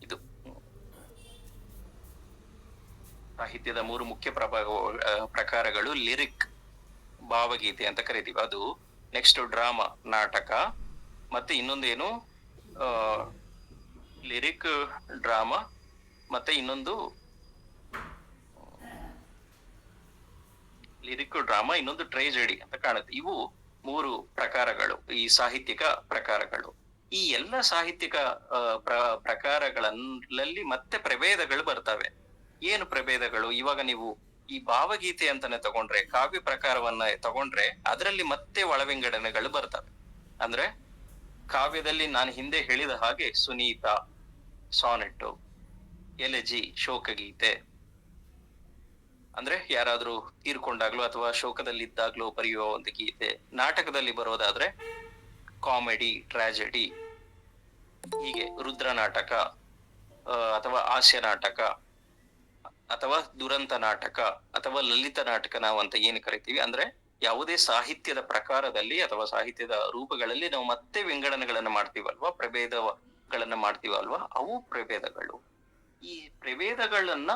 ಇದು ಸಾಹಿತ್ಯದ 3 ಮುಖ್ಯ ಪ್ರಕಾರಗಳು. ಲಿರಿಕ್, ಭಾವಗೀತೆ ಅಂತ ಕರಿತೀವಿ, ಅದು. ನೆಕ್ಸ್ಟ್ ಡ್ರಾಮಾ, ನಾಟಕ, ಮತ್ತೆ ಇನ್ನೊಂದೇನು ಲಿರಿಕ್, ಡ್ರಾಮಾ, ಮತ್ತೆ ಇನ್ನೊಂದು ಟ್ರೇಜೆಡಿ ಅಂತ ಕಾಣುತ್ತೆ. ಇವು 3 ಪ್ರಕಾರಗಳು, ಈ ಸಾಹಿತ್ಯಿಕ ಪ್ರಕಾರಗಳು. ಈ ಎಲ್ಲ ಸಾಹಿತ್ಯಿಕ ಪ್ರಕಾರಗಳಲ್ಲಿ ಮತ್ತೆ ಪ್ರಭೇದಗಳು ಬರ್ತವೆ. ಏನು ಪ್ರಭೇದಗಳು, ಇವಾಗ ನೀವು ಈ ಭಾವಗೀತೆ ಅಂತಾನೆ ತಗೊಂಡ್ರೆ, ಕಾವ್ಯ ಪ್ರಕಾರವನ್ನ ತಗೊಂಡ್ರೆ, ಅದರಲ್ಲಿ ಮತ್ತೆ ಒಳವಿಂಗಡಣೆಗಳು ಬರ್ತವೆ. ಅಂದ್ರೆ ಕಾವ್ಯದಲ್ಲಿ ನಾನು ಹಿಂದೆ ಹೇಳಿದ ಹಾಗೆ ಸುನೀತ, ಸಾನೆಟ್ಟು, ಎಲೆಜಿ, ಶೋಕಗೀತೆ, ಅಂದ್ರೆ ಯಾರಾದ್ರೂ ತೀರ್ಕೊಂಡಾಗ್ಲೋ ಅಥವಾ ಶೋಕದಲ್ಲಿದ್ದಾಗ್ಲೋ ಬರೆಯುವ ಒಂದು ಗೀತೆ. ನಾಟಕದಲ್ಲಿ ಬರೋದಾದ್ರೆ ಕಾಮಿಡಿ, ಟ್ರಾಜೆಡಿ, ಹೀಗೆ ರುದ್ರ ನಾಟಕ, ಅಥವಾ ಹಾಸ್ಯ ನಾಟಕ, ಅಥವಾ ದುರಂತ ನಾಟಕ, ಅಥವಾ ಲಲಿತ ನಾಟಕ ನಾವು ಅಂತ ಏನು ಕರಿತೀವಿ. ಅಂದ್ರೆ ಯಾವುದೇ ಸಾಹಿತ್ಯದ ಪ್ರಕಾರದಲ್ಲಿ ಅಥವಾ ಸಾಹಿತ್ಯದ ರೂಪಗಳಲ್ಲಿ ನಾವು ಮತ್ತೆ ವಿಂಗಡಣೆಗಳನ್ನ ಮಾಡ್ತೀವಲ್ವಾ, ಪ್ರಭೇದಗಳನ್ನ ಮಾಡ್ತೀವಲ್ವಾ, ಅವು ಪ್ರಭೇದಗಳು. ಈ ಪ್ರಭೇದಗಳನ್ನ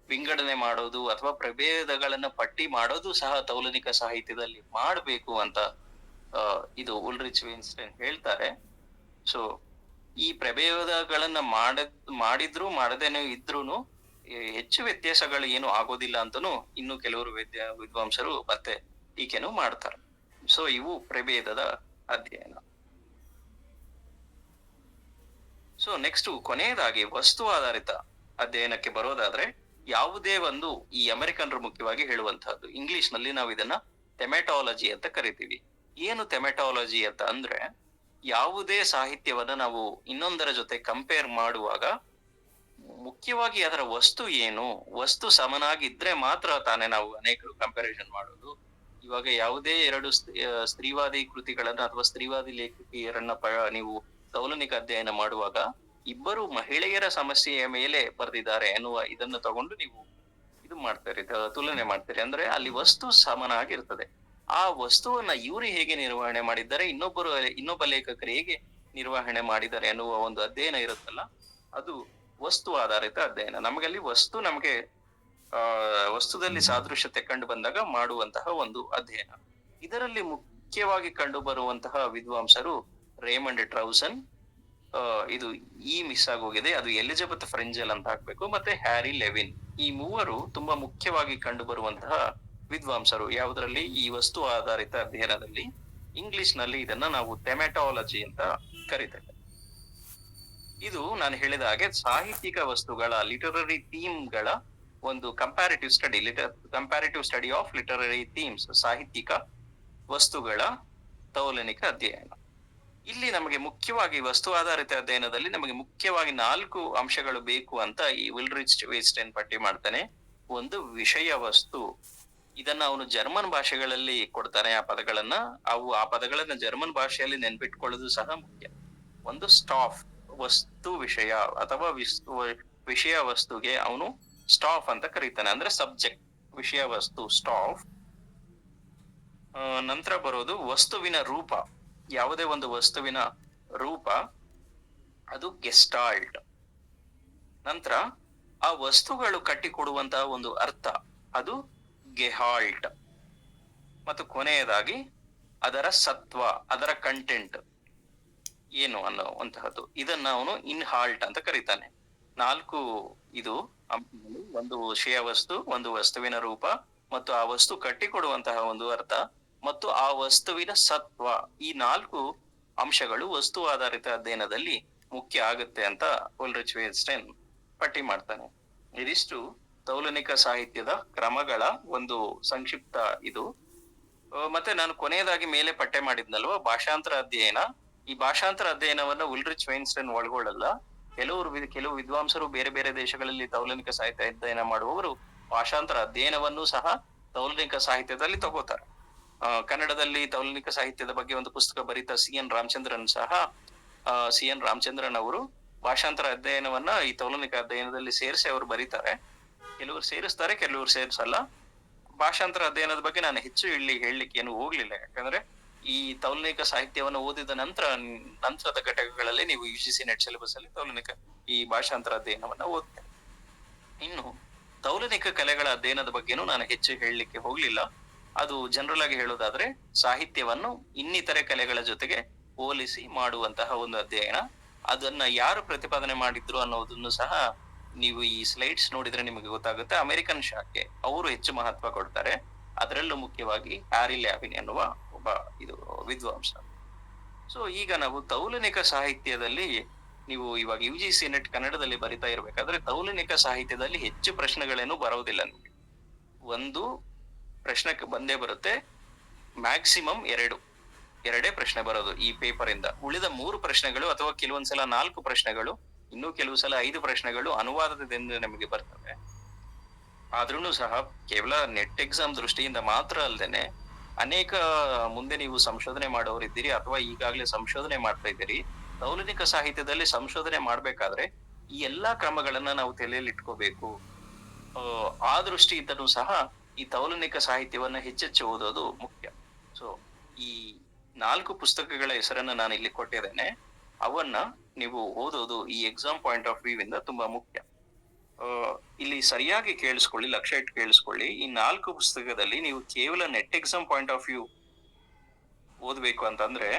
ವಿಂಗಡಣೆ ಮಾಡೋದು ಅಥವಾ ಪ್ರಭೇದಗಳನ್ನ ಪಟ್ಟಿ ಮಾಡೋದು ಸಹ ತೌಲನಿಕ ಸಾಹಿತ್ಯದಲ್ಲಿ ಮಾಡ್ಬೇಕು ಅಂತ ಇದು ಉಲ್ರಿಚ್ ವಿನ್ಸ್ಟೈನ್ ಹೇಳ್ತಾರೆ. ಸೊ ಈ ಪ್ರಭೇದಗಳನ್ನ ಮಾಡಿದ್ರು ಮಾಡದೇನೆ ಇದ್ರೂನು ಹೆಚ್ಚು ವ್ಯತ್ಯಾಸಗಳು ಏನು ಆಗೋದಿಲ್ಲ ಅಂತನೂ ಇನ್ನು ಕೆಲವರು ವಿದ್ವಾಂಸರು ಮತ್ತೆ ಟೀಕೆನೂ ಮಾಡ್ತಾರೆ. ಸೊ ಇವು ಪ್ರಭೇದದ ಅಧ್ಯಯನ. ಸೊ ನೆಕ್ಸ್ಟ್ ಕೊನೆಯದಾಗಿ ವಸ್ತು ಆಧಾರಿತ ಅಧ್ಯಯನಕ್ಕೆ ಬರೋದಾದ್ರೆ, ಯಾವುದೇ ಒಂದು ಈ ಅಮೆರಿಕನ್ರು ಮುಖ್ಯವಾಗಿ ಹೇಳುವಂತಹದ್ದು, ಇಂಗ್ಲಿಷ್ ನಲ್ಲಿ ನಾವು ಇದನ್ನ ಥೆಮೆಟಾಲಜಿ ಅಂತ ಕರಿತೀವಿ. ಏನು ಥೆಮೆಟಾಲಜಿ ಅಂತ ಅಂದ್ರೆ, ಯಾವುದೇ ಸಾಹಿತ್ಯವನ್ನ ನಾವು ಇನ್ನೊಂದರ ಜೊತೆ ಕಂಪೇರ್ ಮಾಡುವಾಗ ಮುಖ್ಯವಾಗಿ ಅದರ ವಸ್ತು ಏನು, ವಸ್ತು ಸಮನಾಗಿದ್ರೆ ಮಾತ್ರ ತಾನೇ ನಾವು ಅನೇಕರು ಕಂಪ್ಯಾರಿಸನ್ ಮಾಡೋದು. ಇವಾಗ ಯಾವುದೇ ಎರಡು ಸ್ತ್ರೀವಾದಿ ಕೃತಿಗಳನ್ನ ಅಥವಾ ಸ್ತ್ರೀವಾದಿ ಲೇಖಕಿಯರನ್ನ ನೀವು ತೌಲನಿಕ ಅಧ್ಯಯನ ಮಾಡುವಾಗ ಇಬ್ಬರು ಮಹಿಳೆಯರ ಸಮಸ್ಯೆಯ ಮೇಲೆ ಬರೆದಿದ್ದಾರೆ ಎನ್ನುವ ಇದನ್ನು ತಗೊಂಡು ನೀವು ಇದು ಮಾಡ್ತಾರೆ, ತುಲನೆ ಮಾಡ್ತಾರೆ. ಅಂದ್ರೆ ಅಲ್ಲಿ ವಸ್ತು ಸಮನಾಗಿರ್ತದೆ. ಆ ವಸ್ತುವನ್ನ ಇವರು ಹೇಗೆ ನಿರ್ವಹಣೆ ಮಾಡಿದ್ದಾರೆ, ಇನ್ನೊಬ್ಬ ಲೇಖಕರು ಹೇಗೆ ನಿರ್ವಹಣೆ ಮಾಡಿದ್ದಾರೆ ಎನ್ನುವ ಒಂದು ಅಧ್ಯಯನ ಇರುತ್ತಲ್ಲ, ಅದು ವಸ್ತು ಆಧಾರಿತ ಅಧ್ಯಯನ. ನಮಗಲ್ಲಿ ನಮಗೆ ವಸ್ತುದಲ್ಲಿ ಸಾದೃಶ್ಯತೆ ಕಂಡು ಬಂದಾಗ ಮಾಡುವಂತಹ ಒಂದು ಅಧ್ಯಯನ. ಇದರಲ್ಲಿ ಮುಖ್ಯವಾಗಿ ಕಂಡು ಬರುವಂತಹ ವಿದ್ವಾಂಸರು ರೇಮಂಡ್ ಟ್ರೌಸನ್, ಇದು ಮಿಸ್ ಆಗೋಗಿದೆ, ಅದು ಎಲಿಜಬೆತ್ ಫ್ರೆಂಜೆಲ್ ಅಂತ ಹಾಕ್ಬೇಕು, ಮತ್ತೆ ಹ್ಯಾರಿ ಲೆವಿನ್. ಈ ಮೂವರು ತುಂಬಾ ಮುಖ್ಯವಾಗಿ ಕಂಡು ಬರುವಂತಹ ವಿದ್ವಾಂಸರು ಯಾವುದರಲ್ಲಿ, ಈ ವಸ್ತು ಆಧಾರಿತ ಅಧ್ಯಯನದಲ್ಲಿ. ಇಂಗ್ಲಿಷ್ ನಲ್ಲಿ ಇದನ್ನ ನಾವು ಥೆಮೆಟಾಲಜಿ ಅಂತ ಕರೀತೇವೆ. ಇದು ನಾನು ಹೇಳಿದ ಹಾಗೆ ಸಾಹಿತ್ಯಿಕ ವಸ್ತುಗಳ ಲಿಟರರಿ ಥೀಮ್ಗಳ ಒಂದು comparative study of literary themes, ಸಾಹಿತ್ಯಿಕ ವಸ್ತುಗಳ ತೌಲನಿಕ ಅಧ್ಯಯನ. ಇಲ್ಲಿ ನಮಗೆ ಮುಖ್ಯವಾಗಿ ವಸ್ತು ಆಧಾರಿತ ಅಧ್ಯಯನದಲ್ಲಿ ನಮಗೆ ಮುಖ್ಯವಾಗಿ 4 ಅಂಶಗಳು ಬೇಕು ಅಂತ ಈ ವಿಲ್ರಿಚ್ ವೇಸ್ಟೆನ್ ಪಟ್ಟಿ ಮಾಡ್ತಾನೆ. ಒಂದು ವಿಷಯ ವಸ್ತು, ಇದನ್ನ ಅವನು ಜರ್ಮನ್ ಭಾಷೆಗಳಲ್ಲಿ ಕೊಡ್ತಾನೆ ಆ ಪದಗಳನ್ನ. ಆ ಪದಗಳನ್ನ ಜರ್ಮನ್ ಭಾಷೆಯಲ್ಲಿ ನೆನ್ಪಿಟ್ಕೊಳ್ಳೋದು ಸಹ ಮುಖ್ಯ. ಒಂದು ಸ್ಟಾಫ್, ವಸ್ತು ವಿಷಯ ಅಥವಾ ವಿಷಯ ವಸ್ತುಗೆ ಅವನು ಸ್ಟಾಫ್ ಅಂತ ಕರೀತಾನೆ, ಅಂದ್ರೆ ಸಬ್ಜೆಕ್ಟ್, ವಿಷಯ ವಸ್ತು ಸ್ಟಾಫ್. ನಂತರ ಬರೋದು ವಸ್ತುವಿನ ರೂಪ, ಯಾವುದೇ ಒಂದು ವಸ್ತುವಿನ ರೂಪ, ಅದು ಗೆಸ್ಟಾಲ್ಟ್. ನಂತರ ಆ ವಸ್ತುಗಳು ಕಟ್ಟಿಕೊಡುವಂತಹ ಒಂದು ಅರ್ಥ, ಅದು ಗೆಹಾಲ್ಟ್. ಮತ್ತು ಕೊನೆಯದಾಗಿ ಅದರ ಸತ್ವ, ಅದರ ಕಂಟೆಂಟ್ ಏನು ಅನ್ನುವಂತಹದ್ದು, ಇದನ್ನ ಅವನು ಇನ್ಹಾಲ್ಟ್ ಅಂತ ಕರೀತಾನೆ. 4 ಇದು ಅಂಶಗಳು, ಒಂದು ವಿಷಯ ವಸ್ತು, ಒಂದು ವಸ್ತುವಿನ ರೂಪ, ಮತ್ತು ಆ ವಸ್ತು ಕಟ್ಟಿಕೊಡುವಂತಹ ಒಂದು ಅರ್ಥ, ಮತ್ತು ಆ ವಸ್ತುವಿನ ಸತ್ವ. ಈ 4 ಅಂಶಗಳು ವಸ್ತು ಆಧಾರಿತ ಅಧ್ಯಯನದಲ್ಲಿ ಮುಖ್ಯ ಆಗುತ್ತೆ ಅಂತ ಉಲ್ರಿಚ್ ವೇಸ್ಟೆನ್ ಪಟ್ಟಿ ಮಾಡ್ತಾನೆ. ಇದಿಷ್ಟು ತೌಲನಿಕ ಸಾಹಿತ್ಯದ ಕ್ರಮಗಳ ಒಂದು ಸಂಕ್ಷಿಪ್ತ ಇದು. ಮತ್ತೆ ನಾನು ಕೊನೆಯದಾಗಿ ಮೇಲೆ ಪಟ್ಟೆ ಮಾಡಿದ್ನಲ್ವ ಭಾಷಾಂತರ ಅಧ್ಯಯನ. ಈ ಭಾಷಾಂತರ ಅಧ್ಯಯನವನ್ನ ಉಲ್ರಿಚ್ ವೇಸ್ಟೆನ್ ಒಳಗೊಳ್ಳಲ್ಲ. ಕೆಲವು ವಿದ್ವಾಂಸರು ಬೇರೆ ಬೇರೆ ದೇಶಗಳಲ್ಲಿ ತೌಲನಿಕ ಸಾಹಿತ್ಯ ಅಧ್ಯಯನ ಮಾಡುವವರು ಭಾಷಾಂತರ ಅಧ್ಯಯನವನ್ನು ಸಹ ತೌಲನಿಕ ಸಾಹಿತ್ಯದಲ್ಲಿ ತಗೋತಾರೆ. ಕನ್ನಡದಲ್ಲಿ ತೌಲನಿಕ ಸಾಹಿತ್ಯದ ಬಗ್ಗೆ ಒಂದು ಪುಸ್ತಕ ಬರೀತಾ ಸಿ ಎನ್ ರಾಮಚಂದ್ರನ್ ಅವರು ಭಾಷಾಂತರ ಅಧ್ಯಯನವನ್ನ ಈ ತೌಲನಿಕ ಅಧ್ಯಯನದಲ್ಲಿ ಸೇರಿಸಿ ಅವರು ಬರೀತಾರೆ. ಕೆಲವರು ಸೇರಿಸ್ತಾರೆ, ಕೆಲವರು ಸೇರಿಸಲ್ಲ. ಭಾಷಾಂತರ ಅಧ್ಯಯನದ ಬಗ್ಗೆ ನಾನು ಹೆಚ್ಚು ಹೇಳಲಿಕ್ಕೆ ಏನು ಹೋಗ್ಲಿಲ್ಲ, ಯಾಕಂದ್ರೆ ಈ ತೌಲನಿಕ ಸಾಹಿತ್ಯವನ್ನು ಓದಿದ ನಂತರದ ಘಟಕಗಳಲ್ಲಿ ನೀವು UGC ನೆಟ್ ಸಿಲೆಬಸ್ ಅಲ್ಲಿ ತೌಲನಿಕ ಈ ಭಾಷಾಂತರ ಅಧ್ಯಯನವನ್ನ ಓದ್ತೇನೆ. ಇನ್ನು ತೌಲನಿಕ ಕಲೆಗಳ ಅಧ್ಯಯನದ ಬಗ್ಗೆನೂ ನಾನು ಹೆಚ್ಚು ಹೇಳಲಿಕ್ಕೆ ಹೋಗ್ಲಿಲ್ಲ. ಅದು ಜನರಲ್ ಆಗಿ ಹೇಳೋದಾದ್ರೆ ಸಾಹಿತ್ಯವನ್ನು ಇನ್ನಿತರೆ ಕಲೆಗಳ ಜೊತೆಗೆ ಹೋಲಿಸಿ ಮಾಡುವಂತಹ ಒಂದು ಅಧ್ಯಯನ. ಅದನ್ನ ಯಾರು ಪ್ರತಿಪಾದನೆ ಮಾಡಿದ್ರು ಅನ್ನೋದನ್ನು ಸಹ ನೀವು ಈ ಸ್ಲೈಡ್ಸ್ ನೋಡಿದ್ರೆ ನಿಮಗೆ ಗೊತ್ತಾಗುತ್ತೆ. ಅಮೆರಿಕನ್ ಶಾಖೆ ಅವರು ಹೆಚ್ಚು ಮಹತ್ವ ಕೊಡ್ತಾರೆ, ಅದರಲ್ಲೂ ಮುಖ್ಯವಾಗಿ ಹ್ಯಾರಿ ಲ್ಯಾವಿನ್ ಎನ್ನುವ ಒಬ್ಬ ಇದು ವಿದ್ವಾಂಸ. ಸೊ ಈಗ ನಾವು ತೌಲನಿಕ ಸಾಹಿತ್ಯದಲ್ಲಿ, ನೀವು ಇವಾಗ UGC ನೆಟ್ ಕನ್ನಡದಲ್ಲಿ ಬರಿತಾ ಇರ್ಬೇಕಾದ್ರೆ ತೌಲನಿಕ ಸಾಹಿತ್ಯದಲ್ಲಿ ಹೆಚ್ಚು ಪ್ರಶ್ನೆಗಳೇನು ಬರೋದಿಲ್ಲ. ನಿಮಗೆ ಒಂದು ಪ್ರಶ್ನೆ ಬಂದೇ ಬರುತ್ತೆ, ಮ್ಯಾಕ್ಸಿಮಮ್ ಎರಡೇ ಪ್ರಶ್ನೆ ಬರೋದು ಈ ಪೇಪರ್ ಇಂದ. ಉಳಿದ 3 ಪ್ರಶ್ನೆಗಳು ಅಥವಾ ಕೆಲವೊಂದ್ಸಲ 4 ಪ್ರಶ್ನೆಗಳು, ಇನ್ನು ಕೆಲವು ಸಲ 5 ಪ್ರಶ್ನೆಗಳು ಅನುವಾದದಿಂದ ನಮಗೆ ಬರ್ತವೆ. ಆದ್ರೂ ಸಹ ಕೇವಲ ನೆಟ್ ಎಕ್ಸಾಮ್ ದೃಷ್ಟಿಯಿಂದ ಮಾತ್ರ ಅಲ್ದೇನೆ ಅನೇಕ ಮುಂದೆ ನೀವು ಸಂಶೋಧನೆ ಮಾಡೋರಿದ್ದೀರಿ ಅಥವಾ ಈಗಾಗಲೇ ಸಂಶೋಧನೆ ಮಾಡ್ತಾ ಇದ್ದೀರಿ. ತೌಲನಿಕ ಸಾಹಿತ್ಯದಲ್ಲಿ ಸಂಶೋಧನೆ ಮಾಡ್ಬೇಕಾದ್ರೆ ಈ ಎಲ್ಲಾ ಕ್ರಮಗಳನ್ನ ನಾವು ತಲೆಯಲ್ಲಿ ಇಟ್ಕೋಬೇಕು. ಆ ದೃಷ್ಟಿಯಿಂದನೂ ಸಹ ಈ ತೌಲನಿಕ ಸಾಹಿತ್ಯವನ್ನ ಹೆಚ್ಚೆಚ್ಚು ಓದೋದು ಮುಖ್ಯ. ಸೊ ಈ 4 ಪುಸ್ತಕಗಳ ಹೆಸರನ್ನ ನಾನು ಇಲ್ಲಿ ಕೊಟ್ಟಿದ್ದೇನೆ. ಅವನ್ನ ನೀವು ಓದೋದು ಈ ಎಕ್ಸಾಮ್ ಪಾಯಿಂಟ್ ಆಫ್ ವ್ಯೂ ಇಂದ ತುಂಬಾ ಮುಖ್ಯ. ಇಲ್ಲಿ ಸರಿಯಾಗಿ ಕೇಳಿಸ್ಕೊಳ್ಳಿ, ಲಕ್ಷ್ಯ ಇಟ್ಟು ಕೇಳಿಸ್ಕೊಳ್ಳಿ. ಈ 4 ಪುಸ್ತಕದಲ್ಲಿ ನೀವು ಕೇವಲ net exam point of view ಓದ್ಬೇಕು ಅಂತಂದ್ರೆ,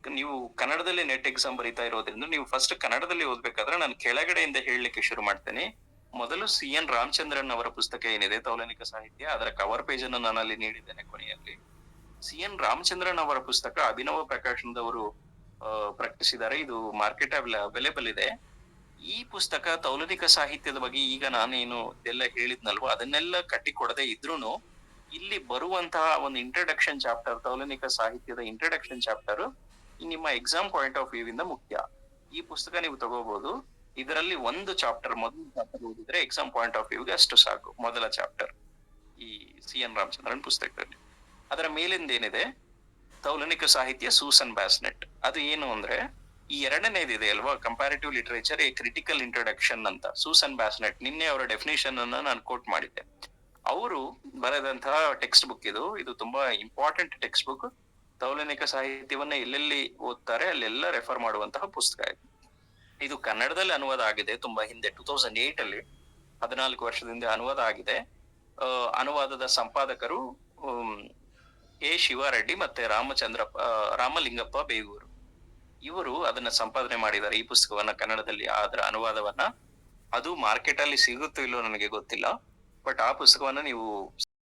ನೀವು ಕನ್ನಡದಲ್ಲಿ ನೆಟ್ ಎಕ್ಸಾಮ್ ಬರೀತಾ ಇರೋದ್ರಿಂದ ನೀವು ಫಸ್ಟ್ ಕನ್ನಡದಲ್ಲಿ ಓದ್ಬೇಕಾದ್ರೆ ನಾನು ಕೆಳಗಡೆಯಿಂದ ಹೇಳಲಿಕ್ಕೆ ಶುರು ಮಾಡ್ತೇನೆ. ಮೊದಲು CN ರಾಮಚಂದ್ರನ್ ಅವರ ಪುಸ್ತಕ ಏನಿದೆ ತೌಲನಿಕ ಸಾಹಿತ್ಯ, ಅದರ ಕವರ್ ಪೇಜ್ ಅನ್ನು ನಾನು ಅಲ್ಲಿ ನೀಡಿದ್ದೇನೆ ಕೊನೆಯಲ್ಲಿ. CN ರಾಮಚಂದ್ರನ್ ಅವರ ಪುಸ್ತಕ ಅಭಿನವ ಪ್ರಕಾಶನದವರು ಪ್ರಕಟಿಸಿದ್ದಾರೆ. ಇದು ಮಾರ್ಕೆಟ್ ಅವೈಲೇಬಲ್ ಇದೆ. ಈ ಪುಸ್ತಕ ತೌಲನಿಕ ಸಾಹಿತ್ಯದ ಬಗ್ಗೆ ಈಗ ನಾನೇನು ಎಲ್ಲ ಹೇಳಿದ್ನಲ್ವೋ ಅದನ್ನೆಲ್ಲ ಕಟ್ಟಿಕೊಡದೆ ಇದ್ರೂನು ಇಲ್ಲಿ ಬರುವಂತಹ ಒಂದು ಇಂಟ್ರಡಕ್ಷನ್ ಚಾಪ್ಟರ್, ತೌಲನಿಕ ಸಾಹಿತ್ಯದ ಇಂಟ್ರಡಕ್ಷನ್ ಚಾಪ್ಟರ್ ನಿಮ್ಮ ಎಕ್ಸಾಮ್ ಪಾಯಿಂಟ್ ಆಫ್ ವ್ಯೂ ಇಂದ ಮುಖ್ಯ. ಈ ಪುಸ್ತಕ ನೀವು ತಗೋಬಹುದು. ಇದರಲ್ಲಿ ಒಂದು ಚಾಪ್ಟರ್ ಮೊದಲ ಚಾಪ್ಟರ್ ಓದಿದ್ರೆ ಎಕ್ಸಾಮ್ ಪಾಯಿಂಟ್ ಆಫ್ ವ್ಯೂಗೆ ಅಷ್ಟು ಸಾಕು. ಮೊದಲ ಚಾಪ್ಟರ್ ಈ CN ರಾಮಚಂದ್ರನ್ ಪುಸ್ತಕದಲ್ಲಿ. ಅದರ ಮೇಲಿಂದ ಏನಿದೆ ತೌಲನಿಕ ಸಾಹಿತ್ಯ ಸೂಸನ್ ಬ್ಯಾಸ್ನೆಟ್. ಅದು ಏನು ಅಂದ್ರೆ ಈ ಎರಡನೇದಿದೆ ಅಲ್ವಾ, comparative literature A critical introduction ಅಂತ ಸೂಸನ್ ಬ್ಯಾಸ್ನೆಟ್. ನಿನ್ನೆ ಅವರ ಡೆಫಿನೇಷನ್ ಅನ್ನ ನಾನು ಕೋಟ್ ಮಾಡಿದ್ದೆ. ಅವರು ಬರೆದಂತಹ ಟೆಕ್ಸ್ಟ್ ಬುಕ್ ಇದು ತುಂಬಾ ಇಂಪಾರ್ಟೆಂಟ್ ಟೆಕ್ಸ್ಟ್ ಬುಕ್. ತೌಲನಿಕ ಸಾಹಿತ್ಯವನ್ನ ಎಲ್ಲೆಲ್ಲಿ ಓದ್ತಾರೆ ಅಲ್ಲೆಲ್ಲ ರೆಫರ್ ಮಾಡುವಂತಹ ಪುಸ್ತಕ ಇದು ಕನ್ನಡದಲ್ಲಿ ಅನುವಾದ ಆಗಿದೆ ತುಂಬಾ ಹಿಂದೆ 2008 ಅಲ್ಲಿ, 14 ವರ್ಷದಿಂದ ಅನುವಾದ ಆಗಿದೆ. ಅನುವಾದದ ಸಂಪಾದಕರು ಎ ಶಿವಾರೆಡ್ಡಿ ಮತ್ತೆ ರಾಮಲಿಂಗಪ್ಪ ಬೇಗೂರು. ಇವರು ಅದನ್ನ ಸಂಪಾದನೆ ಮಾಡಿದ್ದಾರೆ ಈ ಪುಸ್ತಕವನ್ನ ಕನ್ನಡದಲ್ಲಿ. ಅದರ ಅನುವಾದವನ್ನ ಅದು ಮಾರ್ಕೆಟ್ ಅಲ್ಲಿ ಸಿಗುತ್ತೋ ಇಲ್ಲೋ ನನಗೆ ಗೊತ್ತಿಲ್ಲ, ಬಟ್ ಆ ಪುಸ್ತಕವನ್ನ ನೀವು